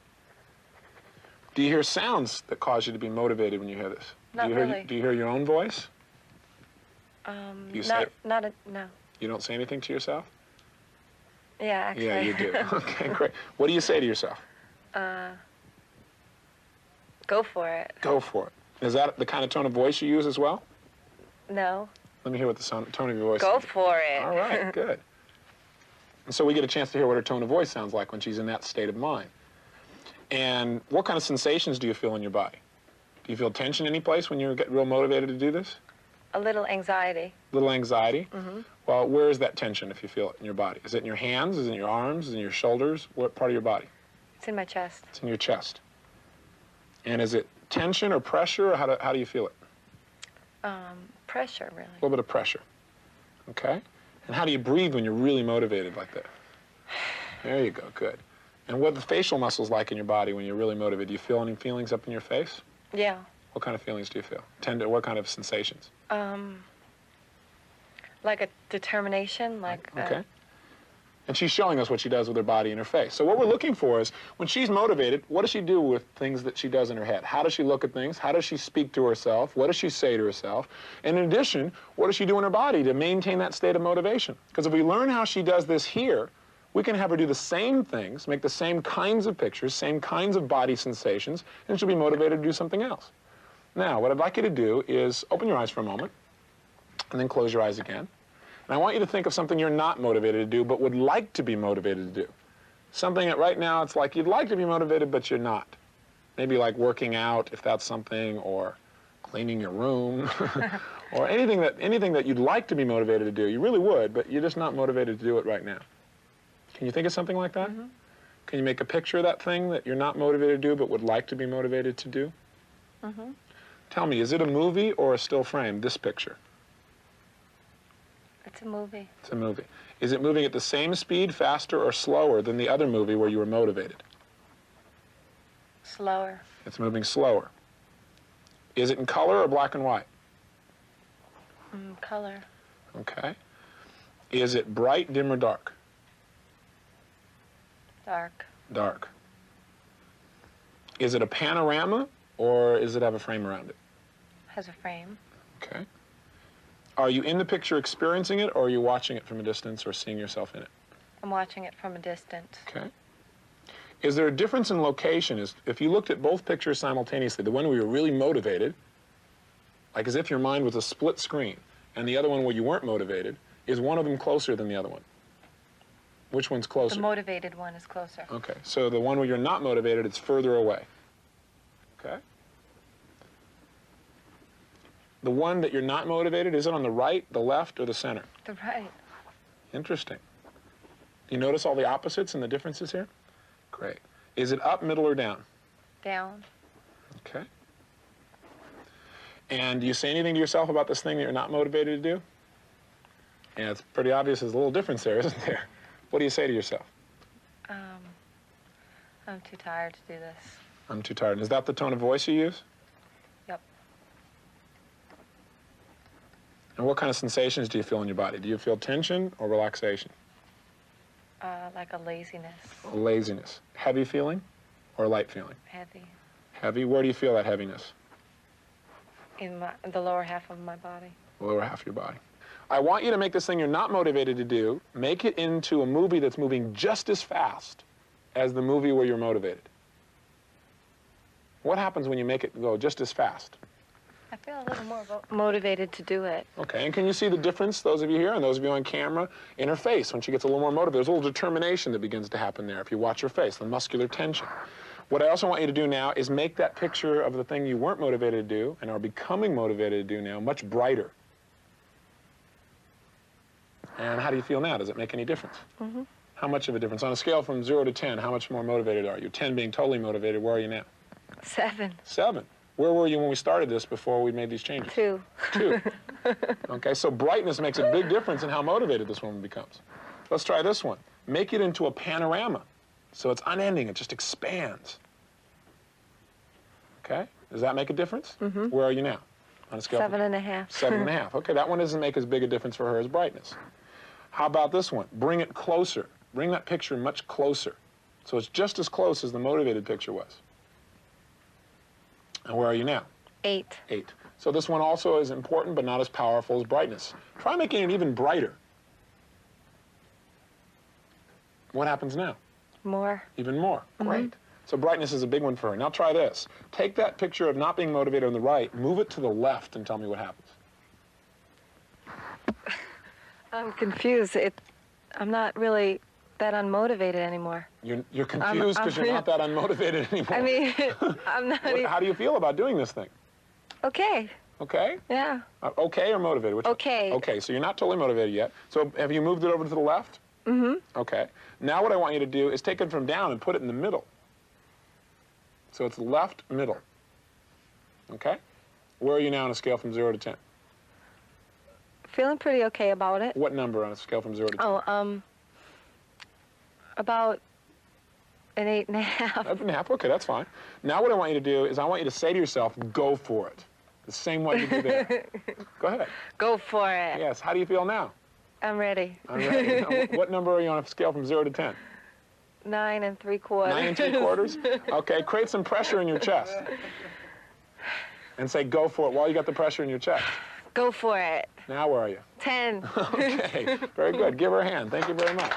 Speaker 1: Do you hear sounds that cause you to be motivated when you hear this?
Speaker 6: Not
Speaker 1: do you hear,
Speaker 6: really.
Speaker 1: Do you hear your own voice? You say,
Speaker 6: no.
Speaker 1: you don't say anything to yourself?
Speaker 6: Yeah, actually.
Speaker 1: Yeah, you do. Okay, great. What do you say to yourself?
Speaker 6: Go for it.
Speaker 1: Go for it. Is that the kind of tone of voice you use as well?
Speaker 6: No.
Speaker 1: Let me hear what the tone of your voice
Speaker 6: Go
Speaker 1: is.
Speaker 6: for it.
Speaker 1: All right, good. And so we get a chance to hear what her tone of voice sounds like when she's in that state of mind. And what kind of sensations do you feel in your body? Do you feel tension any place when you get real motivated to do this?
Speaker 6: A little anxiety.
Speaker 1: Little anxiety?
Speaker 6: Mm-hmm.
Speaker 1: Well, where is that tension if you feel it in your body? Is it in your hands? Is it in your arms? Is it in your shoulders? What part of your body?
Speaker 6: It's in my chest.
Speaker 1: It's in your chest. And is it tension or pressure, or how do you feel it?
Speaker 6: Pressure, really.
Speaker 1: A little bit of pressure. Okay? And how do you breathe when you're really motivated like that? There you go, good. And what are the facial muscles like in your body when you're really motivated? Do you feel any feelings up in your face?
Speaker 6: Yeah.
Speaker 1: What kind of feelings do you feel? What kind of sensations?
Speaker 6: Like a determination, like
Speaker 1: Okay. And she's showing us what she does with her body and her face. So what we're looking for is, when she's motivated, what does she do with things that she does in her head? How does she look at things? How does she speak to herself? What does she say to herself? And in addition, what does she do in her body to maintain that state of motivation? Because if we learn how she does this here, we can have her do the same things, make the same kinds of pictures, same kinds of body sensations, and she'll be motivated to do something else. Now, what I'd like you to do is open your eyes for a moment, and then close your eyes again. And I want you to think of something you're not motivated to do, but would like to be motivated to do. Something that right now it's like you'd like to be motivated, but you're not. Maybe like working out, if that's something, or cleaning your room, or anything that you'd like to be motivated to do. You really would, but you're just not motivated to do it right now. Can you think of something like that? Mm-hmm. Can you make a picture of that thing that you're not motivated to do, but would like to be motivated to do?
Speaker 6: Mm-hmm.
Speaker 1: Tell me, is it a movie or a still frame, this picture?
Speaker 6: It's a movie.
Speaker 1: It's a movie. Is it moving at the same speed, faster, or slower than the other movie where you were motivated?
Speaker 6: Slower.
Speaker 1: It's moving slower. Is it in color or black and white?
Speaker 6: Color.
Speaker 1: Okay. Is it bright, dim, or dark?
Speaker 6: Dark.
Speaker 1: Dark. Is it a panorama, or does it have a frame around it?
Speaker 6: Has a frame.
Speaker 1: Okay. Are you in the picture experiencing it, or are you watching it from a distance or seeing yourself in it?
Speaker 6: I'm watching it from a distance.
Speaker 1: Okay. Is there a difference in location? If you looked at both pictures simultaneously, the one where you were really motivated, like as if your mind was a split screen, and the other one where you weren't motivated, is one of them closer than the other one? Which one's closer?
Speaker 6: The motivated one is closer.
Speaker 1: Okay, so the one where you're not motivated, it's further away. Okay? The one that you're not motivated, is it on the right, the left, or the center?
Speaker 6: The right.
Speaker 1: Interesting. Do you notice all the opposites and the differences here? Great. Is it up, middle, or down?
Speaker 6: Down.
Speaker 1: Okay. And do you say anything to yourself about this thing that you're not motivated to do? Yeah, it's pretty obvious there's a little difference there, isn't there? What do you say to yourself?
Speaker 6: I'm too tired to do this.
Speaker 1: I'm too tired. Is that the tone of voice you use?
Speaker 6: Yep.
Speaker 1: And what kind of sensations do you feel in your body? Do you feel tension or relaxation?
Speaker 6: Like a laziness.
Speaker 1: Laziness. Heavy feeling or light feeling?
Speaker 6: Heavy.
Speaker 1: Heavy. Where do you feel that heaviness?
Speaker 6: In the lower half of my body.
Speaker 1: Lower half of your body. I want you to make this thing you're not motivated to do, make it into a movie that's moving just as fast as the movie where you're motivated. What happens when you make it go just as fast?
Speaker 6: I feel a little more motivated to do it.
Speaker 1: Okay, and can you see the difference, those of you here and those of you on camera, in her face when she gets a little more motivated? There's a little determination that begins to happen there if you watch her face, the muscular tension. What I also want you to do now is make that picture of the thing you weren't motivated to do and are becoming motivated to do now much brighter. And how do you feel now? Does it make any difference?
Speaker 6: Mm-hmm.
Speaker 1: How much of a difference? On a scale from 0 to 10, how much more motivated are you? 10 being totally motivated, where are you now?
Speaker 6: 7.
Speaker 1: 7. Where were you when we started this before we made these changes?
Speaker 6: 2.
Speaker 1: 2. Okay, so brightness makes a big difference in how motivated this woman becomes. Let's try this one. Make it into a panorama. So it's unending, it just expands. Okay, does that make a difference?
Speaker 6: Mm-hmm.
Speaker 1: Where are you now? On a scale
Speaker 6: 7.5.
Speaker 1: 7.5. Okay, that one doesn't make as big a difference for her as brightness. How about this one? Bring it closer. Bring that picture much closer. So it's just as close as the motivated picture was. And where are you now?
Speaker 6: 8.
Speaker 1: 8. So this one also is important, but not as powerful as brightness. Try making it even brighter. What happens now?
Speaker 6: More.
Speaker 1: Even more. Great. So brightness is a big one for her. Now try this. Take that picture of not being motivated on the right, move it to the left, and tell me what happens.
Speaker 6: I'm confused. I'm not really that unmotivated anymore.
Speaker 1: You're confused because you're not that unmotivated anymore.
Speaker 6: I mean, I'm not even...
Speaker 1: How do you feel about doing this thing?
Speaker 6: Okay.
Speaker 1: Okay?
Speaker 6: Yeah.
Speaker 1: Okay or motivated? Which
Speaker 6: okay.
Speaker 1: One? Okay, so you're not totally motivated yet. So have you moved it over to the left?
Speaker 6: Mm-hmm.
Speaker 1: Okay. Now what I want you to do is take it from down and put it in the middle. So it's left, middle. Okay? Where are you now on a scale from 0 to 10?
Speaker 6: feeling pretty okay about it.
Speaker 1: What number on a scale from 0 to 10?
Speaker 6: Oh, about an 8.5.
Speaker 1: 8.5, okay, that's fine. Now what I want you to do is I want you to say to yourself, go for it. The same way you did there. Go ahead.
Speaker 6: Go for it.
Speaker 1: Yes, how do you feel now?
Speaker 6: I'm ready.
Speaker 1: I'm ready. Now, what number are you on a scale from 0 to 10?
Speaker 6: 9 3/4.
Speaker 1: 9 3/4? Okay, create some pressure in your chest. And say, go for it, while you got the pressure in your chest.
Speaker 6: Go for it.
Speaker 1: Now where are you?
Speaker 6: 10.
Speaker 1: Okay, very good. Give her a hand. Thank you very much.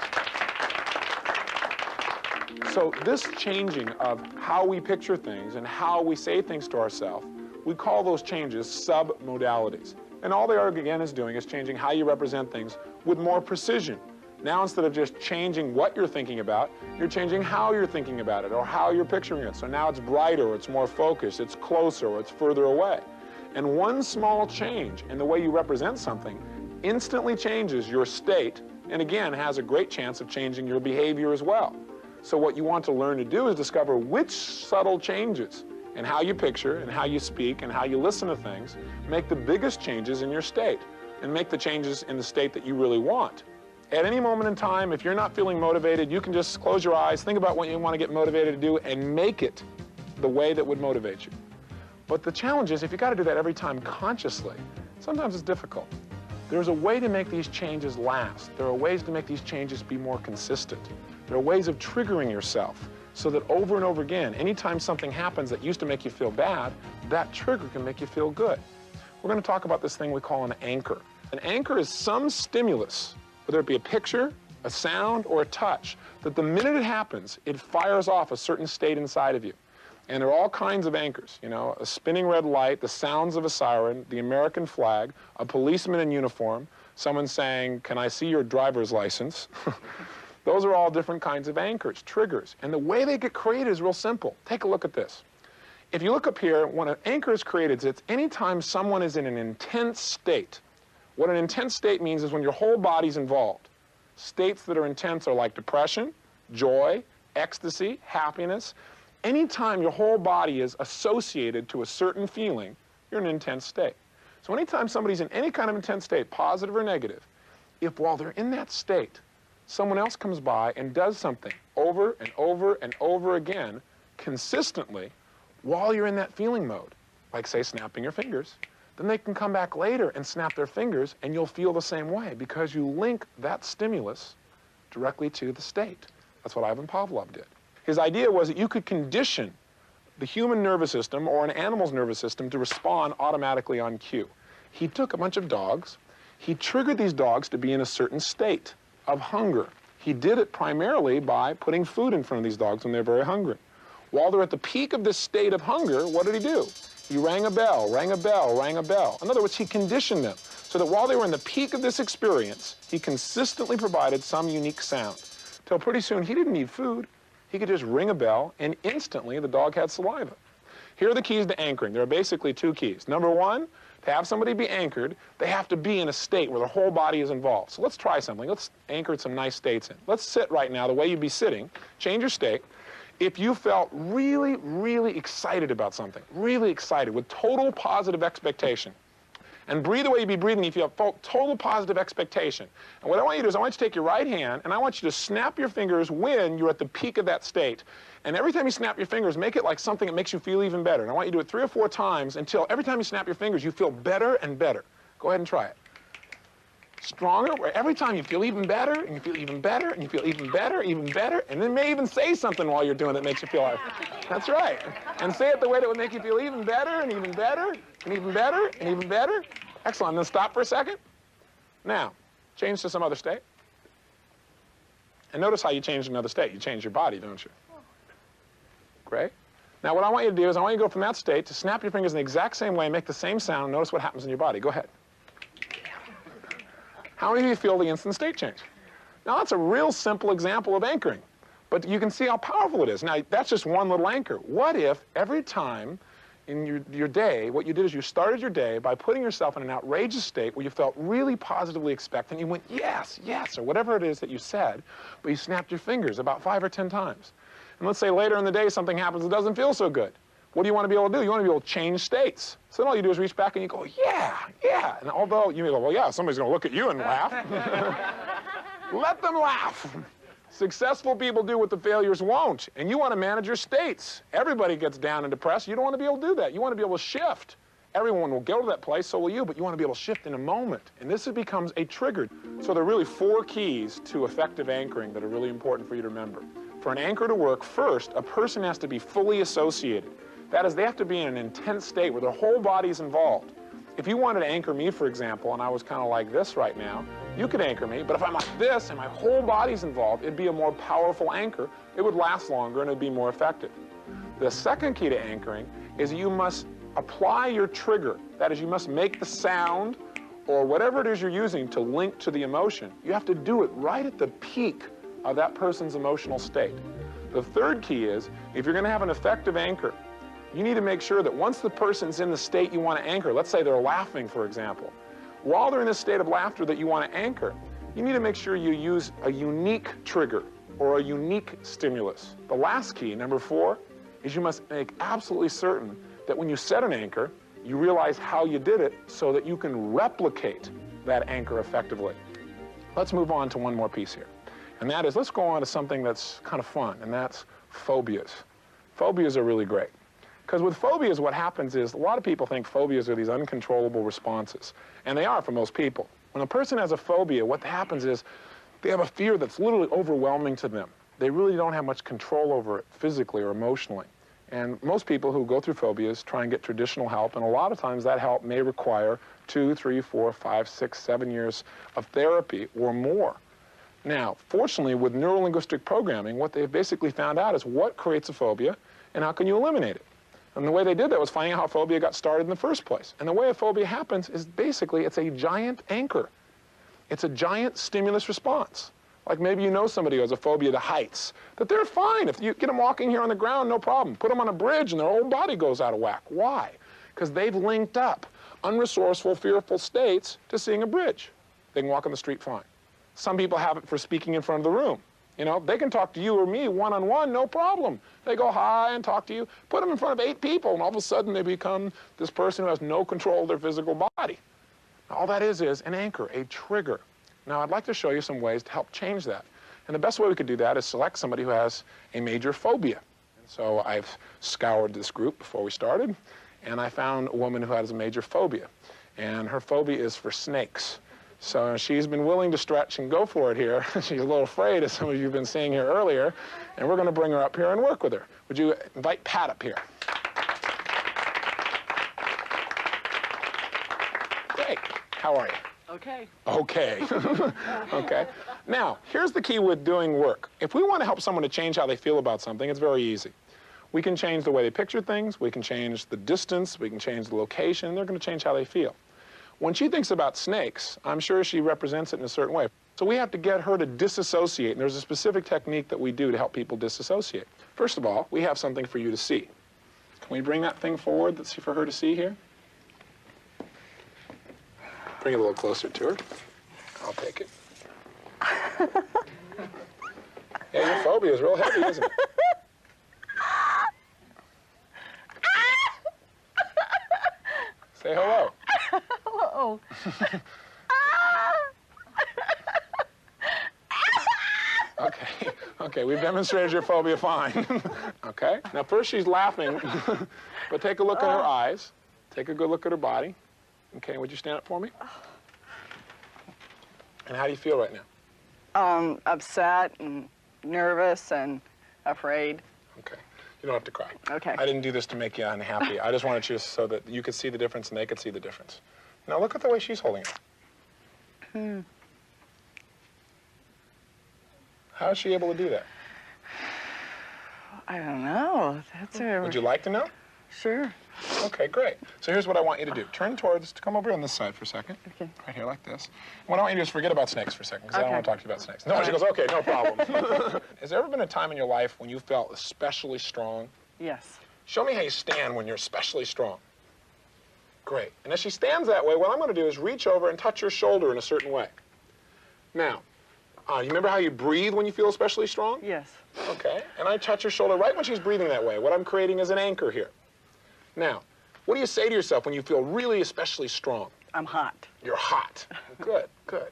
Speaker 1: So this changing of how we picture things and how we say things to ourselves, we call those changes sub-modalities. And all they are, again, is doing is changing how you represent things with more precision. Now, instead of just changing what you're thinking about, you're changing how you're thinking about it or how you're picturing it. So now it's brighter, or it's more focused, it's closer, or it's further away. And one small change in the way you represent something instantly changes your state, and again, has a great chance of changing your behavior as well. So what you want to learn to do is discover which subtle changes in how you picture and how you speak and how you listen to things make the biggest changes in your state and make the changes in the state that you really want. At any moment in time, if you're not feeling motivated, you can just close your eyes, think about what you want to get motivated to do, and make it the way that would motivate you. But the challenge is, if you got to do that every time consciously, sometimes it's difficult. There's a way to make these changes last. There are ways to make these changes be more consistent. There are ways of triggering yourself so that over and over again, anytime something happens that used to make you feel bad, that trigger can make you feel good. We're going to talk about this thing we call an anchor. An anchor is some stimulus, whether it be a picture, a sound, or a touch, that the minute it happens, it fires off a certain state inside of you. And there are all kinds of anchors, you know, a spinning red light, the sounds of a siren, the American flag, a policeman in uniform, someone saying, "Can I see your driver's license?" Those are all different kinds of anchors, triggers. And the way they get created is real simple. Take a look at this. If you look up here, when an anchor is created, it's anytime someone is in an intense state. What an intense state means is when your whole body's involved. States that are intense are like depression, joy, ecstasy, happiness. Anytime your whole body is associated to a certain feeling, you're in an intense state. So anytime somebody's in any kind of intense state, positive or negative, if while they're in that state, someone else comes by and does something over and over and over again, consistently, while you're in that feeling mode, like say snapping your fingers, then they can come back later and snap their fingers and you'll feel the same way because you link that stimulus directly to the state. That's what Ivan Pavlov did. His idea was that you could condition the human nervous system or an animal's nervous system to respond automatically on cue. He took a bunch of dogs. He triggered these dogs to be in a certain state of hunger. He did it primarily by putting food in front of these dogs when they're very hungry. While they're at the peak of this state of hunger, what did he do? He rang a bell, rang a bell, rang a bell. In other words, he conditioned them so that while they were in the peak of this experience, he consistently provided some unique sound. Till pretty soon, he didn't need food. He could just ring a bell, and instantly the dog had saliva. Here are the keys to anchoring. There are basically two keys. Number one, to have somebody be anchored, they have to be in a state where their whole body is involved. So let's try something. Let's anchor some nice states in. Let's sit right now the way you'd be sitting. Change your state. If you felt really, really excited about something, really excited with total positive expectation, and breathe the way you'd be breathing if you have total positive expectation. And what I want you to do is I want you to take your right hand and I want you to snap your fingers when you're at the peak of that state. And every time you snap your fingers, make it like something that makes you feel even better. And I want you to do it 3 or 4 times until every time you snap your fingers, you feel better and better. Go ahead and try it. Stronger, where every time you feel even better, and you feel even better, and you feel even better, and then may even say something while you're doing it that makes you feel like, that's right. And say it the way that would make you feel even better, and even better, and even better, and even better. Excellent. Then stop for a second. Now, change to some other state. And notice how you change another state. You change your body, don't you? Great. Now, what I want you to do is I want you to go from that state to snap your fingers in the exact same way, make the same sound, notice what happens in your body. Go ahead. How many of you feel the instant state change? Now, that's a real simple example of anchoring, but you can see how powerful it is. Now, that's just one little anchor. What if every time in your day, what you did is you started your day by putting yourself in an outrageous state where you felt really positively expectant. You went, yes, yes, or whatever it is that you said, but you snapped your fingers about 5 or 10 times. And let's say later in the day something happens that doesn't feel so good. What do you want to be able to do? You want to be able to change states. So then all you do is reach back and you go, yeah, yeah. And although you may go, well, yeah, somebody's going to look at you and laugh. Let them laugh. Successful people do what the failures won't. And you want to manage your states. Everybody gets down and depressed. You don't want to be able to do that. You want to be able to shift. Everyone will go to that place, so will you, but you want to be able to shift in a moment. And this becomes a trigger. So there are really 4 keys to effective anchoring that are really important for you to remember. For an anchor to work, first, a person has to be fully associated. That is, they have to be in an intense state where their whole body's involved. If you wanted to anchor me, for example, and I was kind of like this right now, you could anchor me, but if I'm like this and my whole body's involved, it'd be a more powerful anchor. It would last longer and it'd be more effective. The second key to anchoring is you must apply your trigger. That is, you must make the sound or whatever it is you're using to link to the emotion. You have to do it right at the peak of that person's emotional state. The third key is, if you're going to have an effective anchor, you need to make sure that once the person's in the state you want to anchor, let's say they're laughing, for example, while they're in this state of laughter that you want to anchor, you need to make sure you use a unique trigger or a unique stimulus. The last key, number 4, is you must make absolutely certain that when you set an anchor, you realize how you did it so that you can replicate that anchor effectively. Let's move on to one more piece here. And that is, let's go on to something that's kind of fun, and that's phobias. Phobias are really great. Because with phobias, what happens is, a lot of people think phobias are these uncontrollable responses. And they are for most people. When a person has a phobia, what happens is, they have a fear that's literally overwhelming to them. They really don't have much control over it physically or emotionally. And most people who go through phobias try and get traditional help, and a lot of times that help may require 2, 3, 4, 5, 6, 7 years of therapy or more. Now, fortunately, with neurolinguistic programming, what they've basically found out is what creates a phobia and how can you eliminate it. And the way they did that was finding out how phobia got started in the first place. And the way a phobia happens is basically it's a giant anchor. It's a giant stimulus response. Like maybe you know somebody who has a phobia to heights, that they're fine. If you get them walking here on the ground, no problem. Put them on a bridge and their whole body goes out of whack. Why? Because they've linked up unresourceful, fearful states to seeing a bridge. They can walk on the street fine. Some people have it for speaking in front of the room. You know, they can talk to you or me one-on-one, no problem. They go hi and talk to you. Put them in front of 8 people, and all of a sudden they become this person who has no control of their physical body. All that is an anchor, a trigger. Now, I'd like to show you some ways to help change that. And the best way we could do that is select somebody who has a major phobia. And so I've scoured this group before we started, and I found a woman who has a major phobia. And her phobia is for snakes. So she's been willing to stretch and go for it here. She's a little afraid, as some of you have been seeing here earlier, and we're going to bring her up here and work with her. Would you invite Pat up here? Great. How are you?
Speaker 2: Okay.
Speaker 1: Okay. Okay. Now, here's the key with doing work. If we want to help someone to change how they feel about something, it's very easy. We can change the way they picture things, we can change the distance, we can change the location, and they're going to change how they feel. When she thinks about snakes, I'm sure she represents it in a certain way. So we have to get her to disassociate, and there's a specific technique that we do to help people disassociate. First of all, we have something for you to see. Can we bring that thing forward that's for her to see here? Bring it a little closer to her. I'll take it. Yeah, your phobia is real heavy, isn't it? Say hello.
Speaker 4: Hello.
Speaker 1: Okay, okay, we've demonstrated your phobia fine. Okay, now first she's laughing, but take a look at her eyes. Take a good look at her body. Okay, would you stand up for me? And how do you feel right now?
Speaker 2: Upset and nervous and afraid.
Speaker 1: Okay, you don't have to cry.
Speaker 2: Okay.
Speaker 1: I didn't do this to make you unhappy. I just wanted you so that you could see the difference and they could see the difference. Now look at the way she's holding it. How is she able to do that?
Speaker 2: I don't know. That's a...
Speaker 1: Would you like to know?
Speaker 2: Sure.
Speaker 1: Okay, great. So here's what I want you to do. Turn towards, come over on this side for a second.
Speaker 2: Okay.
Speaker 1: Right here like this. What I want you to do is forget about snakes for a second, because I don't
Speaker 2: Okay.
Speaker 1: want to talk to you about snakes. No, she goes, okay, no problem. Has there ever been a time in your life when you felt especially strong?
Speaker 2: Yes.
Speaker 1: Show me how you stand when you're especially strong. Great. And as she stands that way, what I'm going to do is reach over and touch her shoulder in a certain way. Now, you remember how you breathe when you feel especially strong?
Speaker 2: Yes.
Speaker 1: Okay. And I touch her shoulder right when she's breathing that way. What I'm creating is an anchor here. Now, what do you say to yourself when you feel really especially strong?
Speaker 2: I'm hot.
Speaker 1: You're hot. Good, good.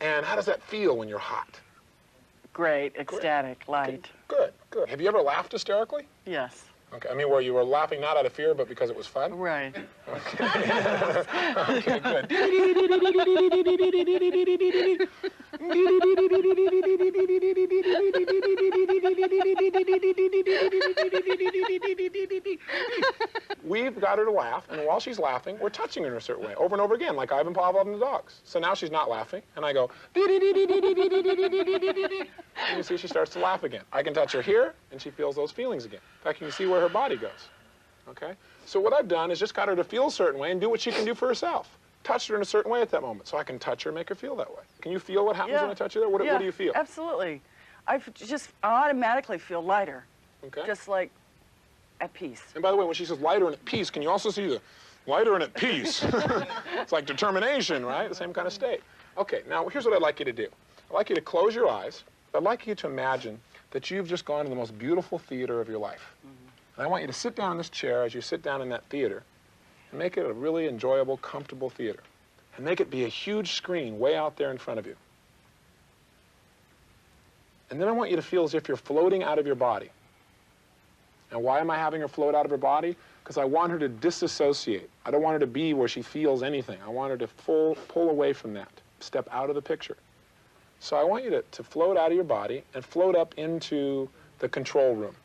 Speaker 1: And how does that feel when you're hot?
Speaker 2: Great, ecstatic, light.
Speaker 1: Good, good. Have you ever laughed hysterically?
Speaker 2: Yes.
Speaker 1: Okay, I mean where you were laughing not out of fear, but because it was fun?
Speaker 2: Right.
Speaker 1: Okay, good. We've got her to laugh, and while she's laughing, we're touching her in a certain way, over and over again, like Ivan Pavlov and the dogs. So now she's not laughing, and I go, and you see she starts to laugh again. I can touch her here, and she feels those feelings again. In fact, you can see where her body goes. Okay? So what I've done is just got her to feel a certain way and do what she can do for herself. Touch her in a certain way at that moment, so I can touch her and make her feel that way. Can you feel what happens when I touch you there? What do you feel?
Speaker 2: Absolutely. I automatically feel lighter.
Speaker 1: Okay.
Speaker 2: Just like at peace.
Speaker 1: And by the way, when she says lighter and at peace, can you also see the lighter and at peace? It's like determination, right? The same kind of state. Okay, now here's what I'd like you to do. I'd like you to close your eyes. I'd like you to imagine that you've just gone to the most beautiful theater of your life. And I want you to sit down in this chair as you sit down in that theater and make it a really enjoyable, comfortable theater. And make it be a huge screen way out there in front of you. And then I want you to feel as if you're floating out of your body. And why am I having her float out of her body? Because I want her to disassociate. I don't want her to be where she feels anything. I want her to pull away from that, step out of the picture. So I want you to float out of your body and float up into the control room.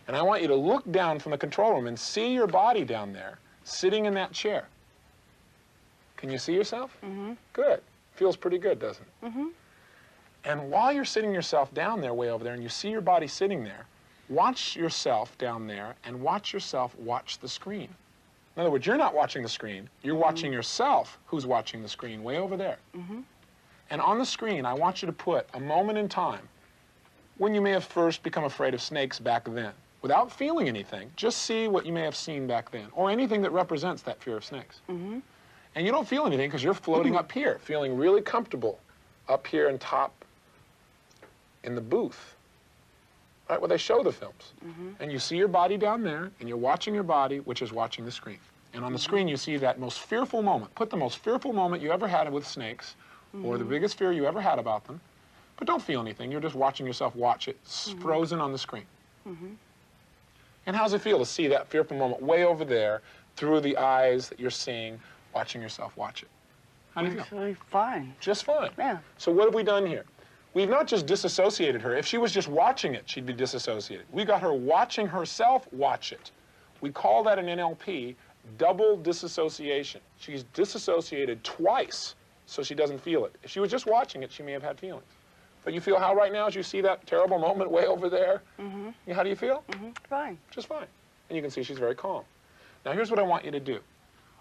Speaker 1: And I want you to look down from the control room and see your body down there, sitting in that chair. Can you see yourself?
Speaker 2: Mm-hmm.
Speaker 1: Good. Feels pretty good, doesn't it?
Speaker 2: Mm-hmm.
Speaker 1: And while you're sitting yourself down there, way over there, and you see your body sitting there, watch yourself down there and watch yourself watch the screen. In other words, you're not watching the screen. You're watching yourself who's watching the screen way over there.
Speaker 2: Mm-hmm.
Speaker 1: And on the screen, I want you to put a moment in time when you may have first become afraid of snakes back then. Without feeling anything, just see what you may have seen back then, or anything that represents that fear of snakes.
Speaker 2: Mm-hmm.
Speaker 1: And you don't feel anything because you're floating up here, feeling really comfortable up here on top in the booth, right, where they show the films.
Speaker 2: Mm-hmm.
Speaker 1: And you see your body down there, and you're watching your body, which is watching the screen. And on the screen, you see that most fearful moment. Put the most fearful moment you ever had with snakes, or the biggest fear you ever had about them. But don't feel anything. You're just watching yourself watch it, frozen on the screen.
Speaker 2: Mm-hmm.
Speaker 1: And how does it feel to see that fearful moment way over there through the eyes that you're seeing, watching yourself watch it? How do you feel?
Speaker 2: Actually, fine.
Speaker 1: Just fine.
Speaker 2: Yeah.
Speaker 1: So what have we done here? We've not just disassociated her. If she was just watching it, she'd be disassociated. We got her watching herself watch it. We call that in NLP double disassociation. She's disassociated twice, so she doesn't feel it. If she was just watching it, she may have had feelings. But you feel how right now as you see that terrible moment way over there?
Speaker 2: Mm-hmm.
Speaker 1: How do you feel?
Speaker 2: Mm-hmm. Fine.
Speaker 1: Just fine. And you can see she's very calm. Now here's what I want you to do.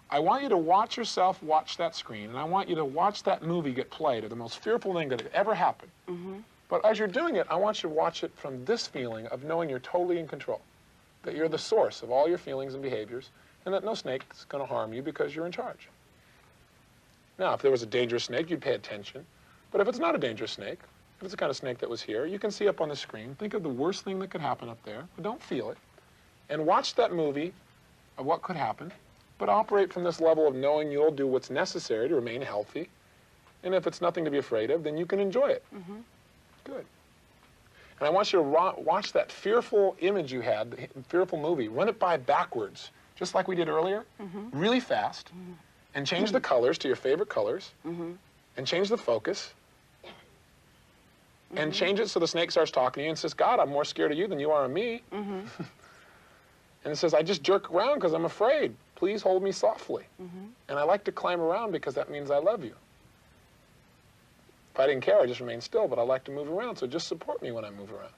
Speaker 1: I want you to watch yourself watch that screen, and I want you to watch that movie get played, or the most fearful thing that ever happened.
Speaker 2: Mm-hmm.
Speaker 1: But as you're doing it, I want you to watch it from this feeling of knowing you're totally in control, that you're the source of all your feelings and behaviors, and that no snake's going to harm you because you're in charge. Now, if there was a dangerous snake, you'd pay attention. But if it's not a dangerous snake, if it's the kind of snake that was here, you can see up on the screen, think of the worst thing that could happen up there, but don't feel it, and watch that movie of what could happen, but operate from this level of knowing you'll do what's necessary to remain healthy. And if it's nothing to be afraid of, then you can enjoy it.
Speaker 2: Mm-hmm.
Speaker 1: Good. And I want you to watch that fearful image you had, the fearful movie, run it by backwards, just like we did earlier, really fast, and change the colors to your favorite colors, and change the focus, and change it so the snake starts talking to you and says, God, I'm more scared of you than you are of me. And it says, I just jerk around because I'm afraid. Please hold me softly. And I like to climb around because that means I love you. If I didn't care, I'd just remain still, but I like to move around, so just support me when I move around.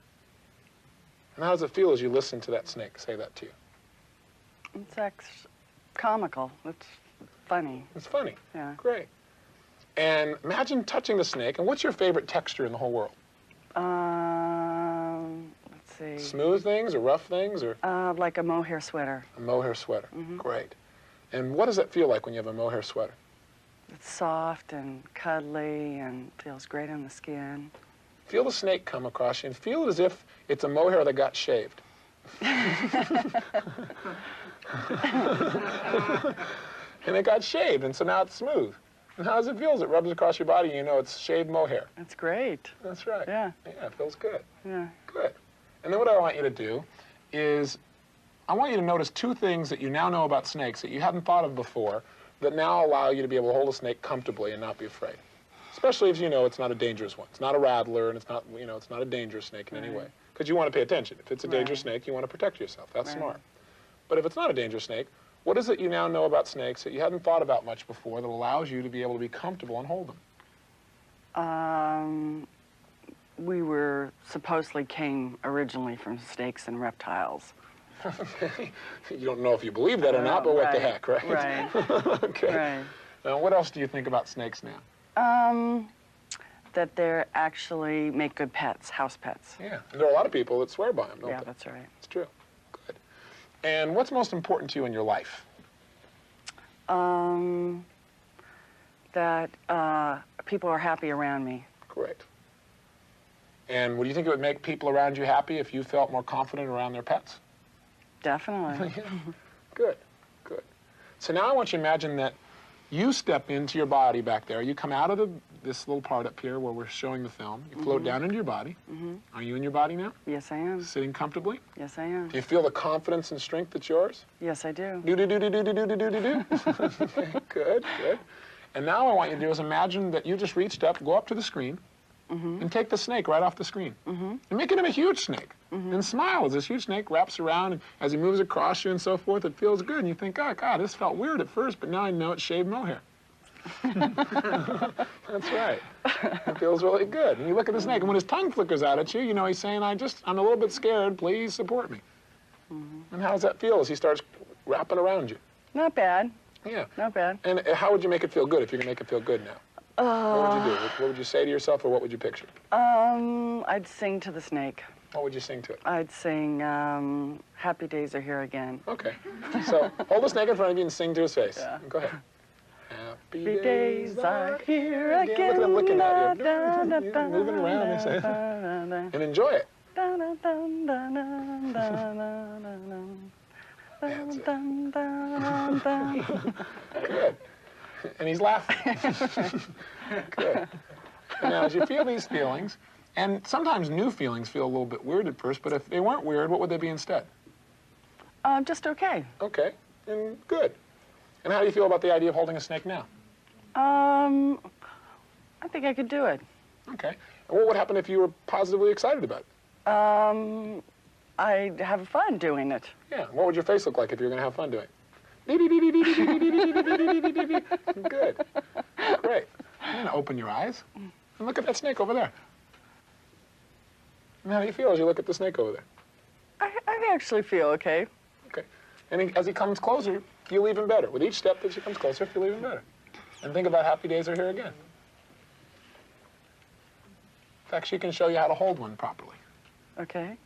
Speaker 1: And how does it feel as you listen to that snake say that to you?
Speaker 2: It's comical. It's funny.
Speaker 1: It's funny.
Speaker 2: Yeah.
Speaker 1: Great. And imagine touching the snake, and what's your favorite texture in the whole world?
Speaker 2: Let's see.
Speaker 1: Smooth things or rough things or?
Speaker 2: Like a mohair sweater.
Speaker 1: A mohair sweater. Great. And what does that feel like when you have a mohair sweater?
Speaker 2: It's soft and cuddly and feels great on the skin.
Speaker 1: Feel the snake come across you and feel it as if it's a mohair that got shaved. And it got shaved, and so now it's smooth. And how does it feel as it rubs across your body? You know it's shaved mohair.
Speaker 2: That's great.
Speaker 1: That's right.
Speaker 2: Yeah.
Speaker 1: Yeah, it feels good.
Speaker 2: Yeah.
Speaker 1: Good. And then what I want you to do is I want you to notice two things that you now know about snakes that you hadn't thought of before that now allow you to be able to hold a snake comfortably and not be afraid. Especially if you know it's not a dangerous one. It's not a rattler, and it's not, you know, it's not a dangerous snake in any way. Because you want to pay attention. If it's a dangerous snake, you want to protect yourself. That's smart. But if it's not a dangerous snake, what is it you now know about snakes that you hadn't thought about much before that allows you to be able to be comfortable and hold them?
Speaker 2: We were supposedly came originally from snakes and reptiles.
Speaker 1: You don't know if you believe that or not, but what the heck, right?
Speaker 2: Right.
Speaker 1: Okay.
Speaker 2: Right.
Speaker 1: Now, what else do you think about snakes now?
Speaker 2: That they actually make good pets, house pets.
Speaker 1: Yeah, there are a lot of people that swear by them, don't
Speaker 2: Yeah,
Speaker 1: they?
Speaker 2: that's right.
Speaker 1: It's true. Good. And what's most important to you in your life?
Speaker 2: That people are happy around me.
Speaker 1: Great. And would you think it would make people around you happy if you felt more confident around their pets?
Speaker 2: Definitely.
Speaker 1: Good, good. So now I want you to imagine that you step into your body back there. You come out of this little part up here where we're showing the film. You float down into your body. Are you in your body now?
Speaker 2: Yes, I am.
Speaker 1: Sitting comfortably?
Speaker 2: Yes, I am.
Speaker 1: Do you feel the confidence and strength that's yours?
Speaker 2: Yes, I do.
Speaker 1: Do-do-do-do-do-do-do-do-do-do. Good, good. And now what I want you to do is imagine that you just reached up, go up to the screen, and take the snake right off the screen. And make him a huge snake. And smile as this huge snake wraps around, and as he moves across you and so forth, it feels good. And you think, oh, God, this felt weird at first, but now I know it's shaved mohair. That's right. It feels really good. And you look at the snake, and when his tongue flickers out at you, you know he's saying, I'm a little bit scared, please support me. And how does that feel as he starts wrapping around you?
Speaker 2: Not bad.
Speaker 1: Yeah.
Speaker 2: Not bad.
Speaker 1: And how would you make it feel good if you can make it feel good now? What would you do? What would you say to yourself, or what would you picture?
Speaker 2: I'd sing to the snake.
Speaker 1: What would you sing to it?
Speaker 2: I'd sing, Happy Days Are Here Again.
Speaker 1: Okay. So hold the snake in front of you and sing to his face.
Speaker 2: Yeah.
Speaker 1: Go ahead.
Speaker 2: Happy days are here again.
Speaker 1: Look at him looking at you.
Speaker 2: Da, da,
Speaker 1: He's
Speaker 2: da,
Speaker 1: moving around
Speaker 2: da, da, da,
Speaker 1: and enjoy it.
Speaker 2: da, da, da, da, da, da, da, da.
Speaker 1: That's it.
Speaker 2: Dun, dun, dun, dun.
Speaker 1: Good. And he's laughing. Good. And now, as you feel these feelings, and sometimes new feelings feel a little bit weird at first, but if they weren't weird, what would they be instead?
Speaker 2: Just okay.
Speaker 1: Okay. And good. And how do you feel about the idea of holding a snake now?
Speaker 2: I think I could do it.
Speaker 1: Okay. And what would happen if you were positively excited about it?
Speaker 2: I'd have fun doing it.
Speaker 1: Yeah. What would your face look like if you were going to have fun doing it? Good. Great. You're going to open your eyes and look at that snake over there. And how do you feel as you look at the snake over there?
Speaker 2: I actually feel okay.
Speaker 1: Okay. And as he comes closer, feel even better. With each step that she comes closer, feel even better. And think about happy days are here again. In fact, she can show you how to hold one properly.
Speaker 2: Okay.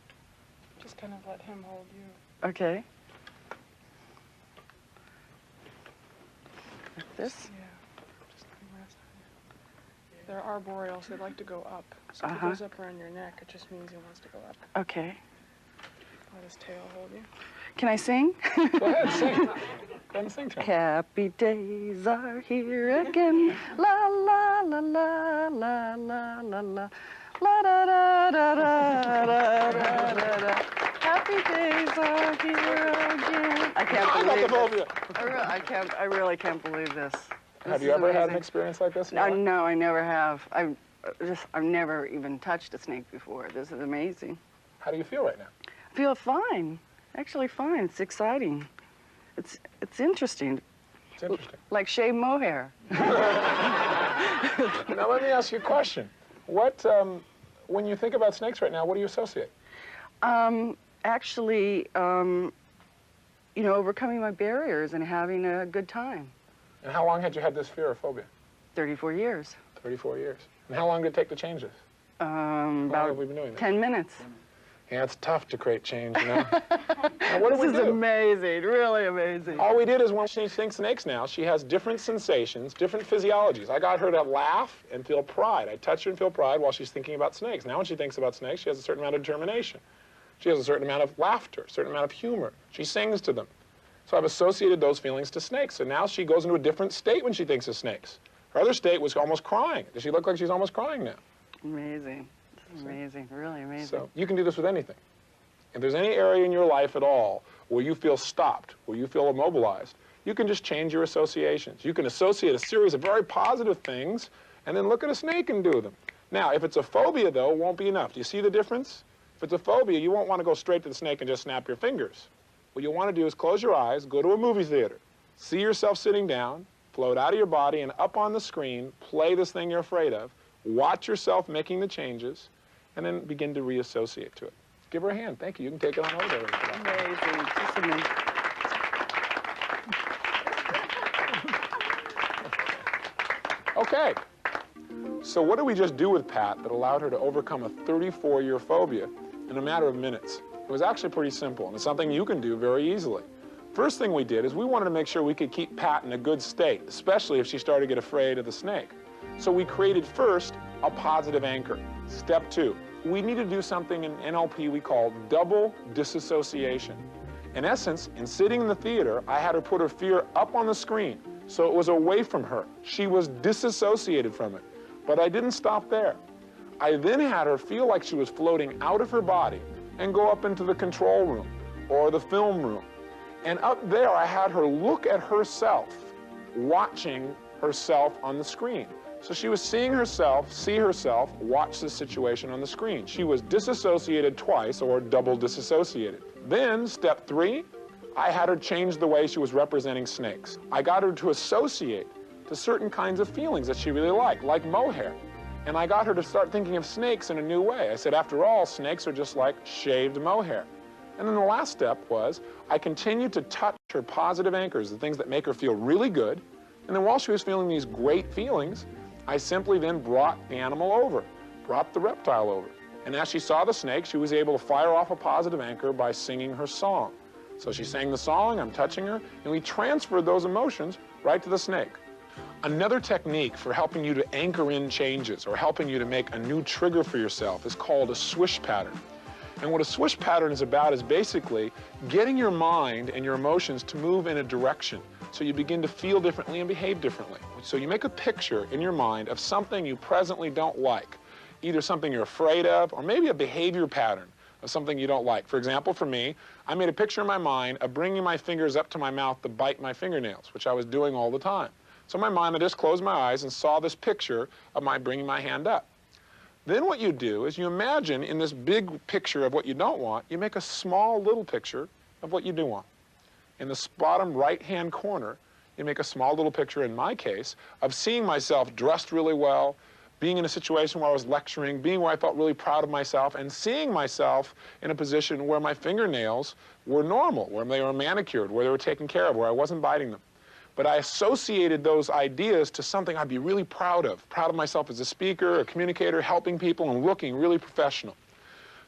Speaker 7: Just kind of let him hold you.
Speaker 2: Okay. Like this?
Speaker 7: Yeah. Just let him rest on you. They're arboreal, so they like to go up. So if he goes up around your neck, it just means he wants to go up.
Speaker 2: Okay.
Speaker 7: Let his tail hold you.
Speaker 2: Can I sing?
Speaker 1: Go ahead, sing. Go ahead and sing to him.
Speaker 2: Happy days are here again. La la la la la la la la. La da da da da da da da da. Happy days are here again. I can't
Speaker 1: I got the
Speaker 2: believe
Speaker 1: phobia.
Speaker 2: this. I really can't believe this.
Speaker 1: Have you ever had an experience like this?
Speaker 2: No, I never have. I've never even touched a snake before. This is amazing.
Speaker 1: How do you feel right now?
Speaker 2: I feel fine. Actually fine. It's exciting. It's interesting.
Speaker 1: It's interesting.
Speaker 2: Like shaved mohair.
Speaker 1: Now let me ask you a question. What, when you think about snakes right now, what do you associate?
Speaker 2: Actually, overcoming my barriers and having a good time.
Speaker 1: And how long had you had this fear or phobia?
Speaker 2: 34 years.
Speaker 1: 34 years. And how long did it take to change this? How long have we been doing this?
Speaker 2: 10 minutes.
Speaker 1: Yeah, it's tough to create change, you know. Now, what do we
Speaker 2: This is
Speaker 1: do?
Speaker 2: amazing, really amazing.
Speaker 1: All we did is when she thinks snakes now, she has different sensations, different physiologies. I got her to laugh and feel pride. I touch her and feel pride while she's thinking about snakes. Now when she thinks about snakes, she has a certain amount of determination. She has a certain amount of laughter, a certain amount of humor. She sings to them. So I've associated those feelings to snakes. So now she goes into a different state when she thinks of snakes. Her other state was almost crying. Does she look like she's almost crying now?
Speaker 2: Amazing. Amazing. Really amazing.
Speaker 1: So you can do this with anything. If there's any area in your life at all where you feel stopped, where you feel immobilized, you can just change your associations. You can associate a series of very positive things and then look at a snake and do them. Now, if it's a phobia, though, it won't be enough. Do you see the difference? If it's a phobia, you won't want to go straight to the snake and just snap your fingers. What you want to do is close your eyes, go to a movie theater, see yourself sitting down, float out of your body and up on the screen, play this thing you're afraid of, watch yourself making the changes, and then begin to reassociate to it. Give her a hand. Thank you. You can take it on over there.
Speaker 2: Amazing. Just amazing.
Speaker 1: Okay. So what did we just do with Pat that allowed her to overcome a 34-year phobia in a matter of minutes? It was actually pretty simple, and it's something you can do very easily. First thing we did is we wanted to make sure we could keep Pat in a good state, especially if she started to get afraid of the snake. So we created first a positive anchor. Step 2, we need to do something in NLP we call double disassociation. In essence, in sitting in the theater, I had her put her fear up on the screen, so it was away from her. She was disassociated from it. But I didn't stop there. I then had her feel like she was floating out of her body and go up into the control room or the film room. And up there, I had her look at herself, watching herself on the screen. So she was seeing herself, see herself, watch the situation on the screen. She was disassociated twice, or double disassociated. Then, step 3, I had her change the way she was representing snakes. I got her to associate to certain kinds of feelings that she really liked, like mohair. And I got her to start thinking of snakes in a new way. I said, after all, snakes are just like shaved mohair. And then the last step was I continued to touch her positive anchors, the things that make her feel really good. And then while she was feeling these great feelings, I simply then brought the animal over, brought the reptile over. And as she saw the snake, she was able to fire off a positive anchor by singing her song. So she sang the song, I'm touching her, and we transferred those emotions right to the snake. Another technique for helping you to anchor in changes or helping you to make a new trigger for yourself is called a swish pattern. And what a swish pattern is about is basically getting your mind and your emotions to move in a direction so you begin to feel differently and behave differently. So you make a picture in your mind of something you presently don't like, either something you're afraid of or maybe a behavior pattern of something you don't like. For example, for me, I made a picture in my mind of bringing my fingers up to my mouth to bite my fingernails, which I was doing all the time. So in my mind, I just closed my eyes and saw this picture of my bringing my hand up. Then what you do is you imagine in this big picture of what you don't want, you make a small little picture of what you do want. In the bottom right-hand corner, you make a small little picture, in my case, of seeing myself dressed really well, being in a situation where I was lecturing, being where I felt really proud of myself, and seeing myself in a position where my fingernails were normal, where they were manicured, where they were taken care of, where I wasn't biting them. But I associated those ideas to something I'd be really proud of myself as a speaker, a communicator, helping people, and looking really professional.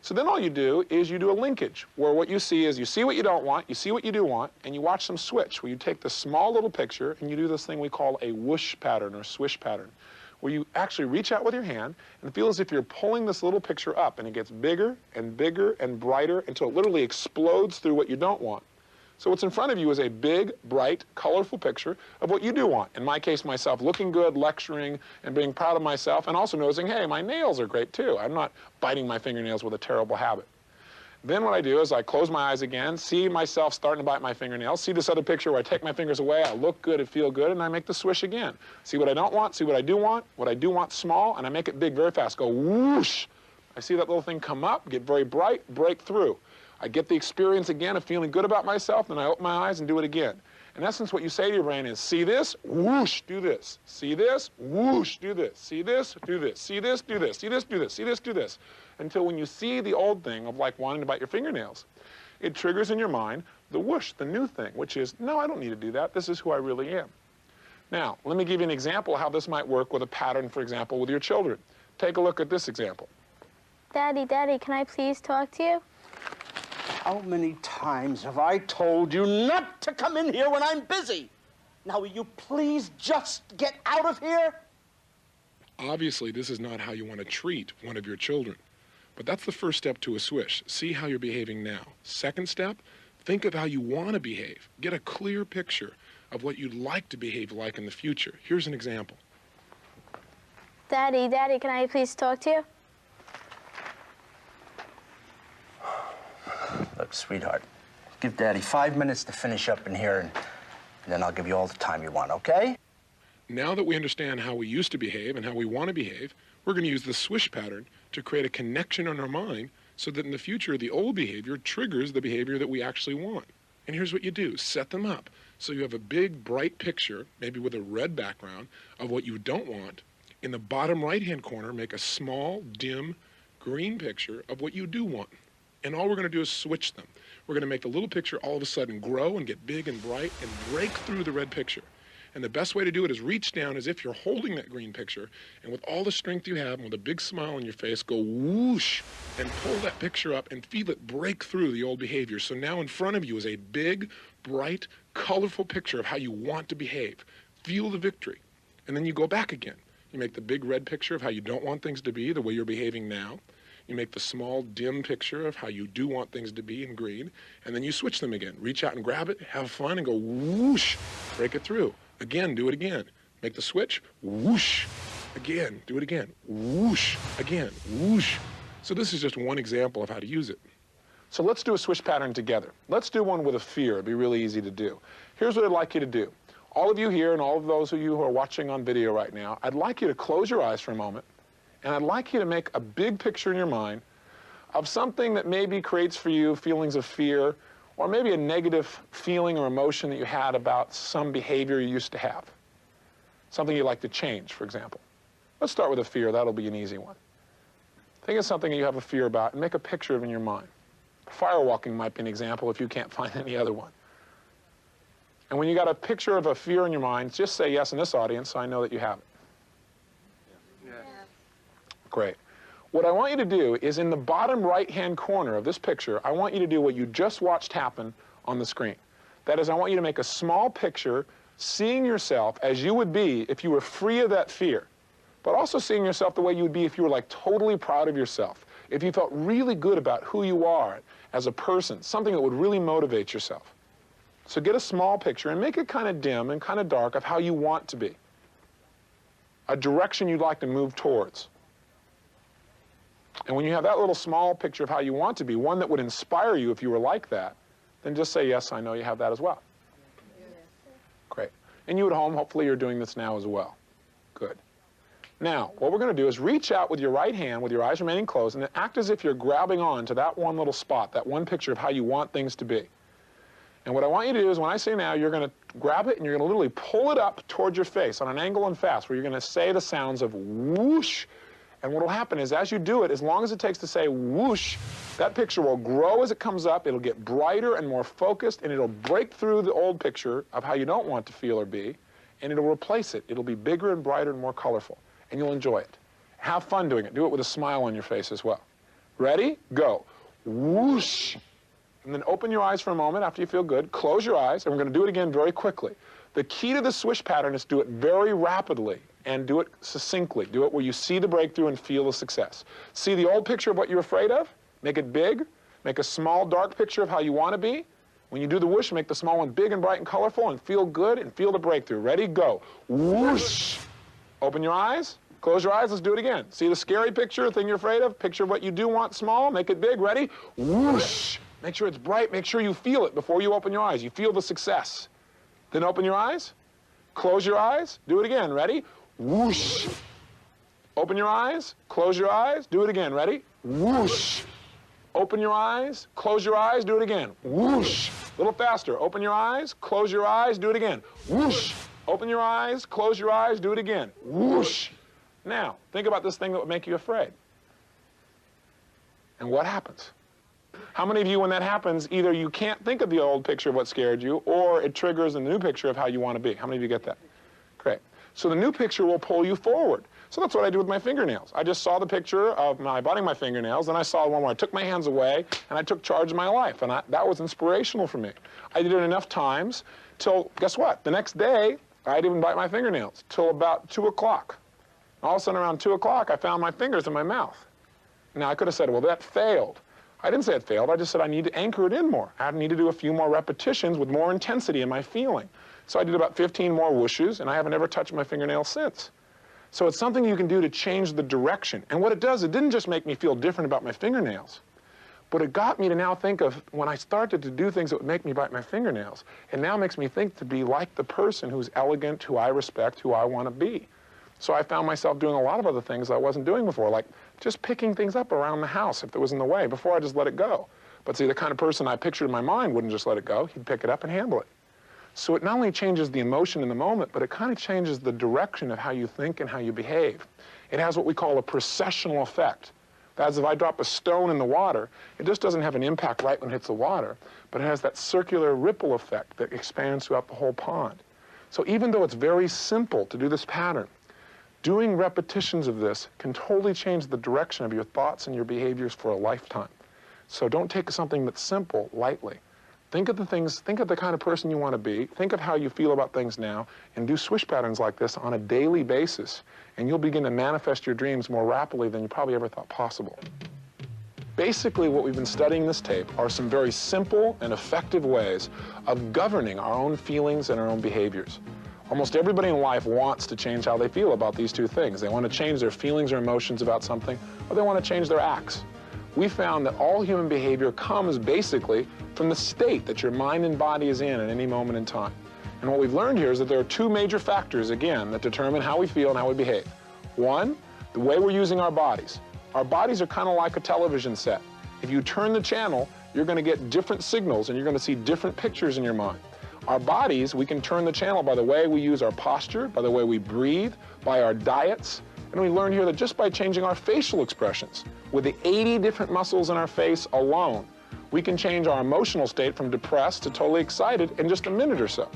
Speaker 1: So then all you do is you do a linkage, where what you see is you see what you don't want, you see what you do want, and you watch them switch, where you take the small little picture and you do this thing we call a whoosh pattern or swish pattern, where you actually reach out with your hand and feel as if you're pulling this little picture up, and it gets bigger and bigger and brighter until it literally explodes through what you don't want. So what's in front of you is a big, bright, colorful picture of what you do want. In my case, myself looking good, lecturing, and being proud of myself, and also noticing, hey, my nails are great too. I'm not biting my fingernails with a terrible habit. Then what I do is I close my eyes again, see myself starting to bite my fingernails, see this other picture where I take my fingers away, I look good and feel good, and I make the swish again. See what I don't want, see what I do want small, and I make it big very fast. Go whoosh. I see that little thing come up, get very bright, break through. I get the experience again of feeling good about myself, then I open my eyes and do it again. In essence, what you say to your brain is, see this, whoosh, do this. See this, whoosh, do this. See this, do this. See this, do this. See this, do this. See this, do this. Until when you see the old thing of like wanting to bite your fingernails, it triggers in your mind the whoosh, the new thing, which is, no, I don't need to do that. This is who I really am. Now, let me give you an example of how this might work with a pattern, for example, with your children. Take a look at this example.
Speaker 8: Daddy, can I please talk to you?
Speaker 5: How many times have I told you not to come in here when I'm busy? Now, will you please just get out of here?
Speaker 1: Obviously, this is not how you want to treat one of your children. But that's the first step to a swish. See how you're behaving now. Second step, think of how you want to behave. Get a clear picture of what you'd like to behave like in the future. Here's an example.
Speaker 8: Daddy, Daddy, can I please talk to you?
Speaker 9: Look, sweetheart, give Daddy 5 minutes to finish up in here, and then I'll give you all the time you want, okay?
Speaker 1: Now that we understand how we used to behave and how we want to behave, we're going to use the swish pattern to create a connection in our mind so that in the future, the old behavior triggers the behavior that we actually want. And here's what you do. Set them up. So you have a big, bright picture, maybe with a red background, of what you don't want. In the bottom right-hand corner, make a small, dim, green picture of what you do want. And all we're going to do is switch them. We're going to make the little picture all of a sudden grow and get big and bright and break through the red picture. And the best way to do it is reach down as if you're holding that green picture, and with all the strength you have and with a big smile on your face, go whoosh and pull that picture up and feel it break through the old behavior. So now in front of you is a big, bright, colorful picture of how you want to behave. Feel the victory. And then you go back again. You make the big red picture of how you don't want things to be, the way you're behaving now. You make the small, dim picture of how you do want things to be in green, and then you switch them again. Reach out and grab it, have fun, and go whoosh, break it through. Again, do it again. Make the switch, whoosh. Again, do it again, whoosh. Again, whoosh. So this is just one example of how to use it. So let's do a swish pattern together. Let's do one with a fear. It'd be really easy to do. Here's what I'd like you to do. All of you here and all of those of you who are watching on video right now, I'd like you to close your eyes for a moment, and I'd like you to make a big picture in your mind of something that maybe creates for you feelings of fear, or maybe a negative feeling or emotion that you had about some behavior you used to have. Something you'd like to change, for example. Let's start with a fear. That'll be an easy one. Think of something that you have a fear about and make a picture of it in your mind. Firewalking might be an example if you can't find any other one. And when you got a picture of a fear in your mind, just say yes in this audience so I know that you have it. Yes. Great. What I want you to do is in the bottom right-hand corner of this picture, I want you to do what you just watched happen on the screen. That is, I want you to make a small picture seeing yourself as you would be if you were free of that fear, but also seeing yourself the way you would be if you were like totally proud of yourself, if you felt really good about who you are as a person, something that would really motivate yourself. So get a small picture and make it kind of dim and kind of dark of how you want to be, a direction you'd like to move towards. And when you have that little small picture of how you want to be, one that would inspire you if you were like that, then just say, yes, I know you have that as well. Great. And you at home, hopefully you're doing this now as well. Good. Now, what we're going to do is reach out with your right hand, with your eyes remaining closed, and then act as if you're grabbing on to that one little spot, that one picture of how you want things to be. And what I want you to do is when I say now, you're going to grab it and you're going to literally pull it up towards your face on an angle and fast, where you're going to say the sounds of whoosh. And what will happen is as you do it, as long as it takes to say whoosh, that picture will grow as it comes up. It'll get brighter and more focused, and it'll break through the old picture of how you don't want to feel or be, and it'll replace it. It'll be bigger and brighter and more colorful, and you'll enjoy it. Have fun doing it. Do it with a smile on your face as well. Ready? Go. Whoosh. And then open your eyes for a moment after you feel good. Close your eyes, and we're going to do it again very quickly. The key to the swish pattern is to do it very rapidly and do it succinctly. Do it where you see the breakthrough and feel the success. See the old picture of what you're afraid of? Make it big. Make a small, dark picture of how you want to be. When you do the whoosh, make the small one big and bright and colorful and feel good and feel the breakthrough. Ready? Go. Whoosh. Open your eyes. Close your eyes. Let's do it again. See the scary picture, thing you're afraid of? Picture what you do want small. Make it big. Ready? Whoosh. Make sure it's bright. Make sure you feel it before you open your eyes. You feel the success. Then open your eyes. Close your eyes. Do it again. Ready? Whoosh. Open your eyes. Close your eyes. Do it again. Ready? Whoosh. Open your eyes. Close your eyes. Do it again. Whoosh. A little faster. Open your eyes. Close your eyes. Do it again. Whoosh. Open your eyes. Close your eyes. Do it again. Whoosh. Now, think about this thing that would make you afraid. And what happens? How many of you, when that happens, either you can't think of the old picture of what scared you, or it triggers a new picture of how you want to be? How many of you get that? Great. So the new picture will pull you forward. So that's what I do with my fingernails. I just saw the picture of my biting my fingernails, and I saw one where I took my hands away, and I took charge of my life, and that was inspirational for me. I did it enough times till, guess what? The next day, I didn't bite my fingernails till about 2 o'clock. All of a sudden, around 2 o'clock, I found my fingers in my mouth. Now, I could have said, well, that failed. I didn't say it failed. I just said I need to anchor it in more. I need to do a few more repetitions with more intensity in my feeling. So I did about 15 more whooshes, and I haven't ever touched my fingernails since. So it's something you can do to change the direction. And what it does, it didn't just make me feel different about my fingernails, but it got me to now think of, when I started to do things that would make me bite my fingernails, it now makes me think to be like the person who's elegant, who I respect, who I want to be. So I found myself doing a lot of other things I wasn't doing before, like just picking things up around the house if it was in the way. Before, I just let it go. But see, the kind of person I pictured in my mind wouldn't just let it go. He'd pick it up and handle it. So it not only changes the emotion in the moment, but it kind of changes the direction of how you think and how you behave. It has what we call a processional effect. That's if I drop a stone in the water, it just doesn't have an impact right when it hits the water, but it has that circular ripple effect that expands throughout the whole pond. So even though it's very simple to do this pattern, doing repetitions of this can totally change the direction of your thoughts and your behaviors for a lifetime. So don't take something that's simple lightly. Think of the things, think of the kind of person you want to be, think of how you feel about things now, and do swish patterns like this on a daily basis, and you'll begin to manifest your dreams more rapidly than you probably ever thought possible. Basically, what we've been studying in this tape are some very simple and effective ways of governing our own feelings and our own behaviors. Almost everybody in life wants to change how they feel about these two things. They want to change their feelings or emotions about something, or they want to change their acts. We found that all human behavior comes basically from the state that your mind and body is in at any moment in time. And what we've learned here is that there are two major factors, again, that determine how we feel and how we behave. One, the way we're using our bodies. Our bodies are kind of like a television set. If you turn the channel, you're going to get different signals and you're going to see different pictures in your mind. Our bodies, we can turn the channel by the way we use our posture, by the way we breathe, by our diets. And we learned here that just by changing our facial expressions, with the 80 different muscles in our face alone, we can change our emotional state from depressed to totally excited in just a minute or so.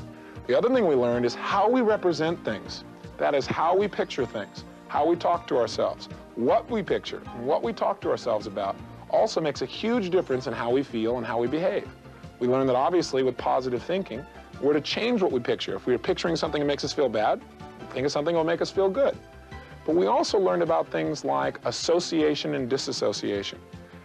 Speaker 1: The other thing we learned is how we represent things. That is how we picture things, how we talk to ourselves. What we picture and what we talk to ourselves about also makes a huge difference in how we feel and how we behave. We learned that obviously with positive thinking, we're to change what we picture. If we're picturing something that makes us feel bad, think of something that will make us feel good. But we also learned about things like association and disassociation.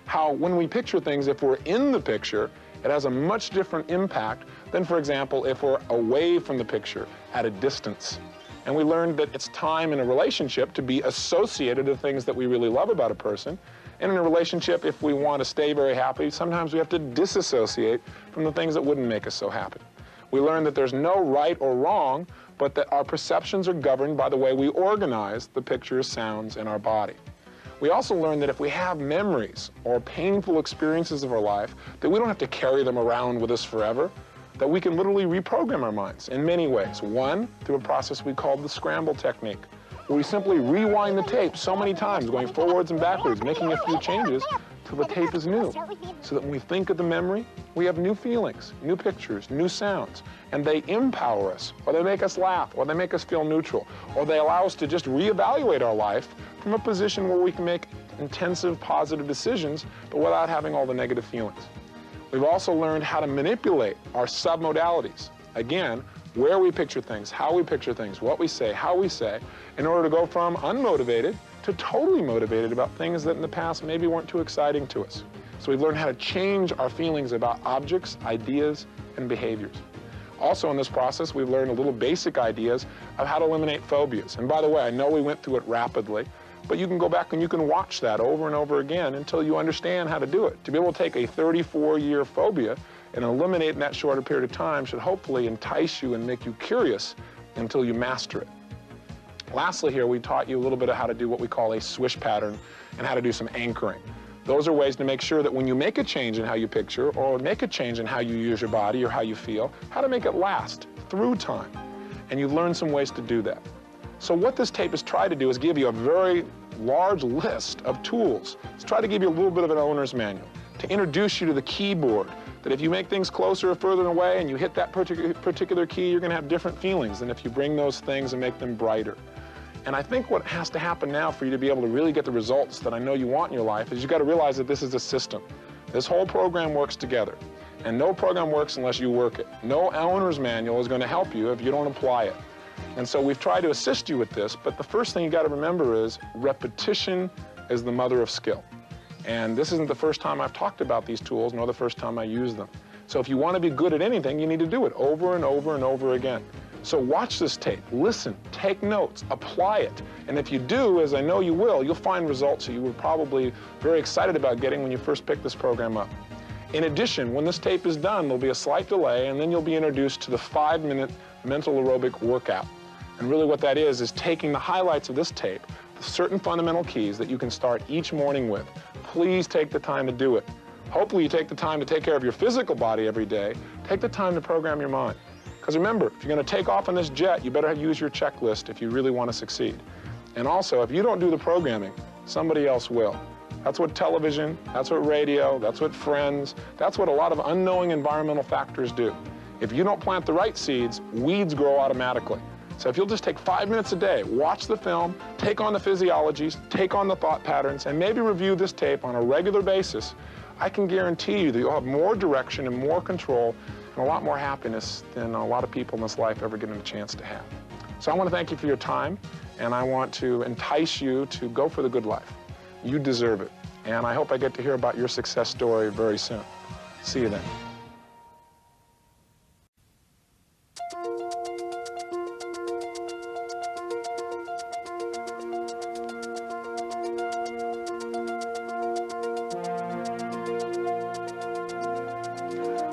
Speaker 1: How when we picture things, if we're in the picture, it has a much different impact than, for example, if we're away from the picture at a distance. And we learned that it's time in a relationship to be associated with things that we really love about a person. And in a relationship, if we want to stay very happy, sometimes we have to disassociate from the things that wouldn't make us so happy. We learned that there's no right or wrong, but that our perceptions are governed by the way we organize the pictures, sounds in our body. We also learned that if we have memories or painful experiences of our life, that we don't have to carry them around with us forever, that we can literally reprogram our minds in many ways. One, through a process we call the scramble technique, where we simply rewind the tape so many times, going forwards and backwards, making a few changes till the tape is new, so that when we think of the memory, we have new feelings, new pictures, new sounds, and they empower us, or they make us laugh, or they make us feel neutral, or they allow us to just reevaluate our life from a position where we can make intensive, positive decisions, but without having all the negative feelings. We've also learned how to manipulate our submodalities. Again, where we picture things, how we picture things, what we say, how we say, in order to go from unmotivated to totally motivated about things that in the past maybe weren't too exciting to us. So we've learned how to change our feelings about objects, ideas, and behaviors. Also in this process, we've learned a little basic ideas of how to eliminate phobias. And by the way, I know we went through it rapidly, but you can go back and you can watch that over and over again until you understand how to do it. To be able to take a 34-year phobia and eliminate in that shorter period of time should hopefully entice you and make you curious until you master it. Lastly here, we taught you a little bit of how to do what we call a swish pattern and how to do some anchoring. Those are ways to make sure that when you make a change in how you picture or make a change in how you use your body or how you feel, how to make it last through time. And you've learned some ways to do that. So what this tape has tried to do is give you a very large list of tools. It's tried to give you a little bit of an owner's manual, to introduce you to the keyboard, that if you make things closer or further away and you hit that particular key, you're going to have different feelings than if you bring those things and make them brighter. And I think what has to happen now for you to be able to really get the results that I know you want in your life is you've got to realize that this is a system. This whole program works together. And no program works unless you work it. No owner's manual is going to help you if you don't apply it. And so we've tried to assist you with this, but the first thing you got to remember is repetition is the mother of skill. And this isn't the first time I've talked about these tools, nor the first time I use them. So if you want to be good at anything, you need to do it over and over and over again. So watch this tape, listen, take notes, apply it. And if you do, as I know you will, you'll find results that you were probably very excited about getting when you first picked this program up. In addition, when this tape is done, there'll be a slight delay, and then you'll be introduced to the 5-minute mental aerobic workout. And really what that is taking the highlights of this tape, certain fundamental keys that you can start each morning with. Please take the time to do it. Hopefully you take the time to take care of your physical body every day. Take the time to program your mind. Because remember, if you're going to take off on this jet, you better use your checklist if you really want to succeed. And also, if you don't do the programming, somebody else will. That's what television, that's what radio, that's what friends, that's what a lot of unknowing environmental factors do. If you don't plant the right seeds, weeds grow automatically. So if you'll just take 5 minutes a day, watch the film, take on the physiologies, take on the thought patterns, and maybe review this tape on a regular basis, I can guarantee you that you'll have more direction and more control and a lot more happiness than a lot of people in this life ever get a chance to have. So I want to thank you for your time, and I want to entice you to go for the good life. You deserve it. And I hope I get to hear about your success story very soon. See you then.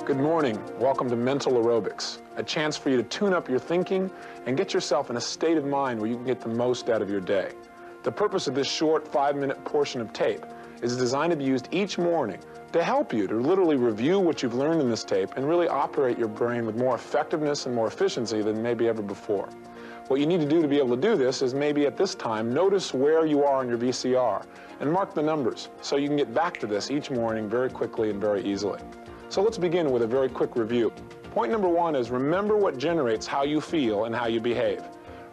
Speaker 1: Good morning. Welcome to Mental Aerobics, a chance for you to tune up your thinking and get yourself in a state of mind where you can get the most out of your day. The purpose of this short 5-minute portion of tape is designed to be used each morning to help you to literally review what you've learned in this tape and really operate your brain with more effectiveness and more efficiency than maybe ever before. What you need to do to be able to do this is maybe at this time notice where you are on your VCR and mark the numbers so you can get back to this each morning very quickly and very easily. So let's begin with a very quick review. Point number 1 is remember what generates how you feel and how you behave.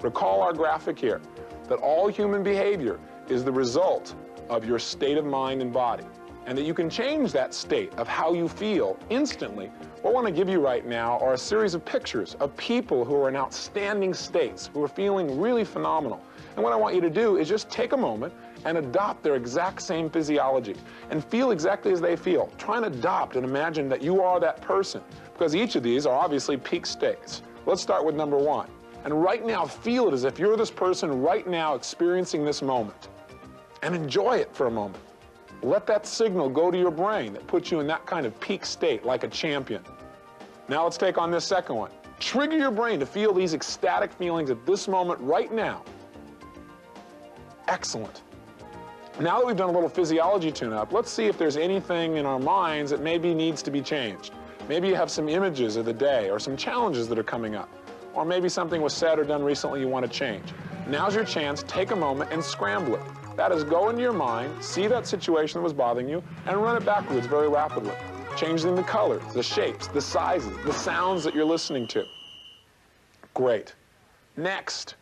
Speaker 1: Recall our graphic here, that all human behavior is the result of your state of mind and body, and that you can change that state of how you feel instantly. What I want to give you right now are a series of pictures of people who are in outstanding states, who are feeling really phenomenal. And what I want you to do is just take a moment and adopt their exact same physiology and feel exactly as they feel. Try and adopt and imagine that you are that person, because each of these are obviously peak states. Let's start with number 1. And right now, feel it as if you're this person right now experiencing this moment. And enjoy it for a moment. Let that signal go to your brain that puts you in that kind of peak state, like a champion. Now let's take on this second one. Trigger your brain to feel these ecstatic feelings at this moment right now. Excellent. Now that we've done a little physiology tune-up, let's see if there's anything in our minds that maybe needs to be changed. Maybe you have some images of the day or some challenges that are coming up. Or maybe something was said or done recently you want to change. Now's your chance. Take a moment and scramble it. That is, go into your mind, see that situation that was bothering you, and run it backwards very rapidly. Changing the colors, the shapes, the sizes, the sounds that you're listening to. Great. Next,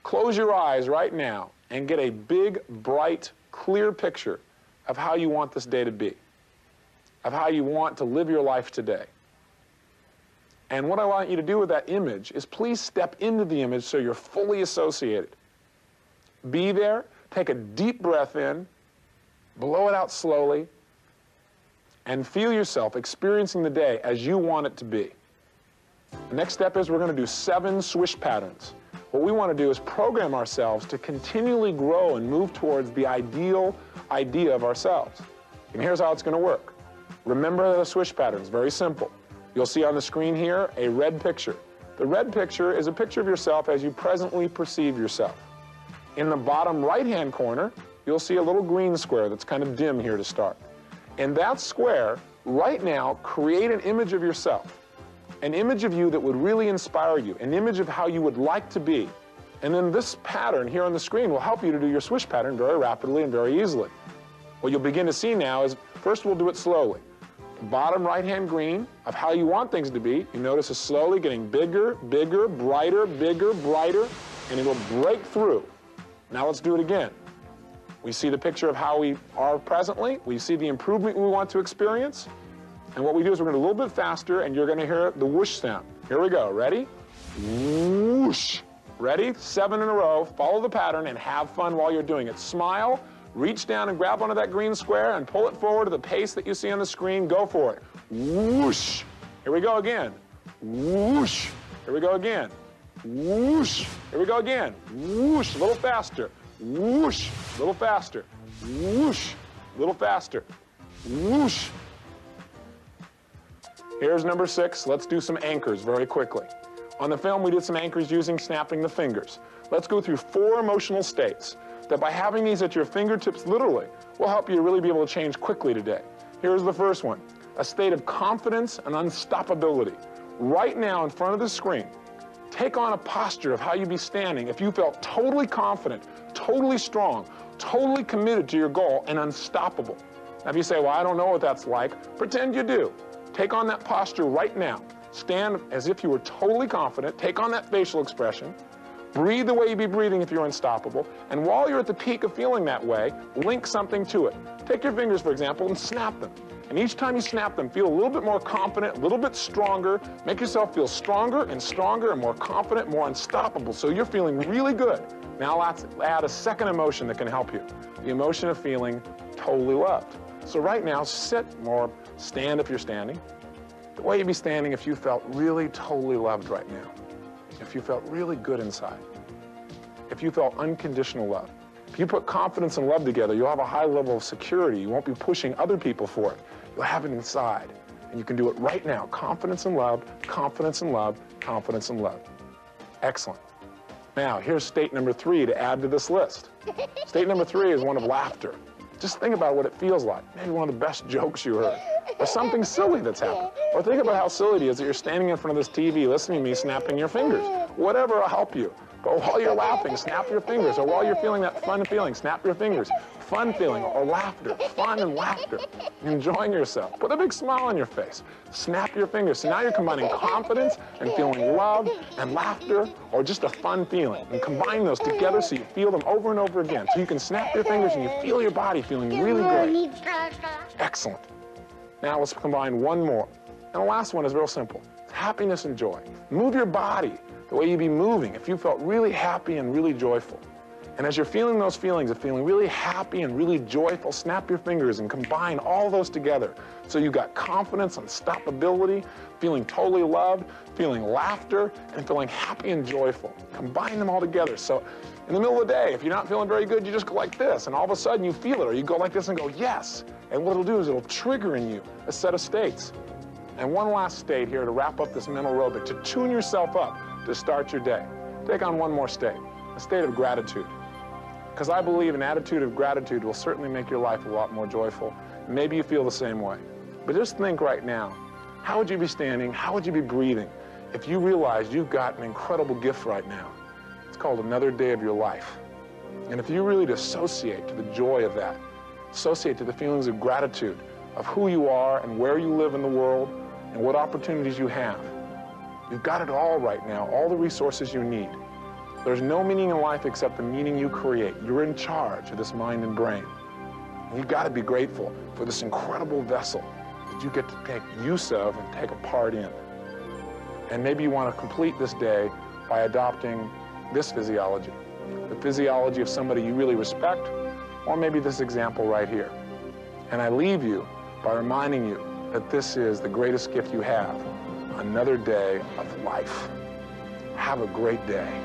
Speaker 1: close your eyes right now and get a big, bright, clear picture of how you want this day to be, of how you want to live your life today. And what I want you to do with that image is please step into the image so you're fully associated. Be there, take a deep breath in, blow it out slowly, and feel yourself experiencing the day as you want it to be. The next step is we're going to do 7 swish patterns. What we want to do is program ourselves to continually grow and move towards the ideal idea of ourselves. And here's how it's going to work. Remember the swish patterns, very simple. You'll see on the screen here a red picture. The red picture is a picture of yourself as you presently perceive yourself. In the bottom right-hand corner, you'll see a little green square that's kind of dim here to start. In that square, right now, create an image of yourself, an image of you that would really inspire you, an image of how you would like to be. And then this pattern here on the screen will help you to do your swish pattern very rapidly and very easily. What you'll begin to see now is, first we'll do it slowly. Bottom right-hand green of how you want things to be. You notice it's slowly getting bigger, bigger, brighter, brighter, and it'll break through. Now let's do it again. We see the picture of how we are presently. We see the improvement we want to experience. And what we do is we're going to a little bit faster, and you're going to hear the whoosh sound. Here we go. Ready? Whoosh. Ready? 7 in a row. Follow the pattern and have fun while you're doing it. Smile, Reach down and grab onto that green square and pull it forward at the pace that you see on the screen. Go for it. Whoosh. Here we go again. Whoosh. Here we go again. Whoosh. Here we go again. Whoosh. A little faster. Whoosh. A little faster. Whoosh. A little faster. Whoosh. Here's number 6. Let's do some anchors very quickly. On the film, we did some anchors using snapping the fingers. Let's go through 4 emotional states that by having these at your fingertips literally will help you really be able to change quickly today. Here's the first one, a state of confidence and unstoppability. Right now in front of the screen, take on a posture of how you'd be standing if you felt totally confident, totally strong, totally committed to your goal and unstoppable. Now if you say, well, I don't know what that's like, pretend you do. Take on that posture right now. Stand as if you were totally confident, take on that facial expression, breathe the way you'd be breathing if you're unstoppable, and while you're at the peak of feeling that way, link something to it. Take your fingers, for example, and snap them. And each time you snap them, feel a little bit more confident, a little bit stronger. Make yourself feel stronger and more confident, more unstoppable, so you're feeling really good. Now let's add a second emotion that can help you, the emotion of feeling totally loved. So right now, sit or stand if you're standing, the way you'd be standing if you felt really totally loved right now. If you felt really good inside, if you felt unconditional love. If you put confidence and love together, you'll have a high level of security. You won't be pushing other people for it. You'll have it inside, and you can do it right now. Confidence and love, confidence and love, confidence and love. Excellent. Now, here's state number 3 to add to this list. State number 3 is one of laughter. Just think about what it feels like. Maybe one of the best jokes you heard, or something silly that's happened. Or think about how silly it is that you're standing in front of this TV listening to me snapping your fingers. Whatever will help you. But while you're laughing, snap your fingers. Or while you're feeling that fun feeling, snap your fingers. Fun feeling or laughter, fun and laughter. Enjoying yourself. Put a big smile on your face. Snap your fingers. So now you're combining confidence and feeling love and laughter or just a fun feeling. And combine those together so you feel them over and over again. So you can snap your fingers and you feel your body feeling really great. Excellent. Now let's combine one more. And the last one is real simple. It's happiness and joy. Move your body the way you'd be moving if you felt really happy and really joyful. And as you're feeling those feelings of feeling really happy and really joyful, snap your fingers and combine all those together. So you've got confidence, unstoppability, feeling totally loved, feeling laughter, and feeling happy and joyful. Combine them all together. So in the middle of the day, if you're not feeling very good, you just go like this, and all of a sudden you feel it, or you go like this and go, yes. And what it'll do is it'll trigger in you a set of states. And one last state here to wrap up this mental aerobic, to tune yourself up to start your day. Take on one more state, a state of gratitude. Because I believe an attitude of gratitude will certainly make your life a lot more joyful. Maybe you feel the same way. But just think right now, how would you be standing, how would you be breathing if you realized you've got an incredible gift right now? It's called another day of your life. And if you really dissociate to the joy of that, associate to the feelings of gratitude, of who you are and where you live in the world and what opportunities you have, you've got it all right now, all the resources you need. There's no meaning in life except the meaning you create. You're in charge of this mind and brain. And you've got to be grateful for this incredible vessel that you get to take use of and take a part in. And maybe you want to complete this day by adopting this physiology, the physiology of somebody you really respect, or maybe this example right here. And I leave you by reminding you that this is the greatest gift you have, another day of life. Have a great day.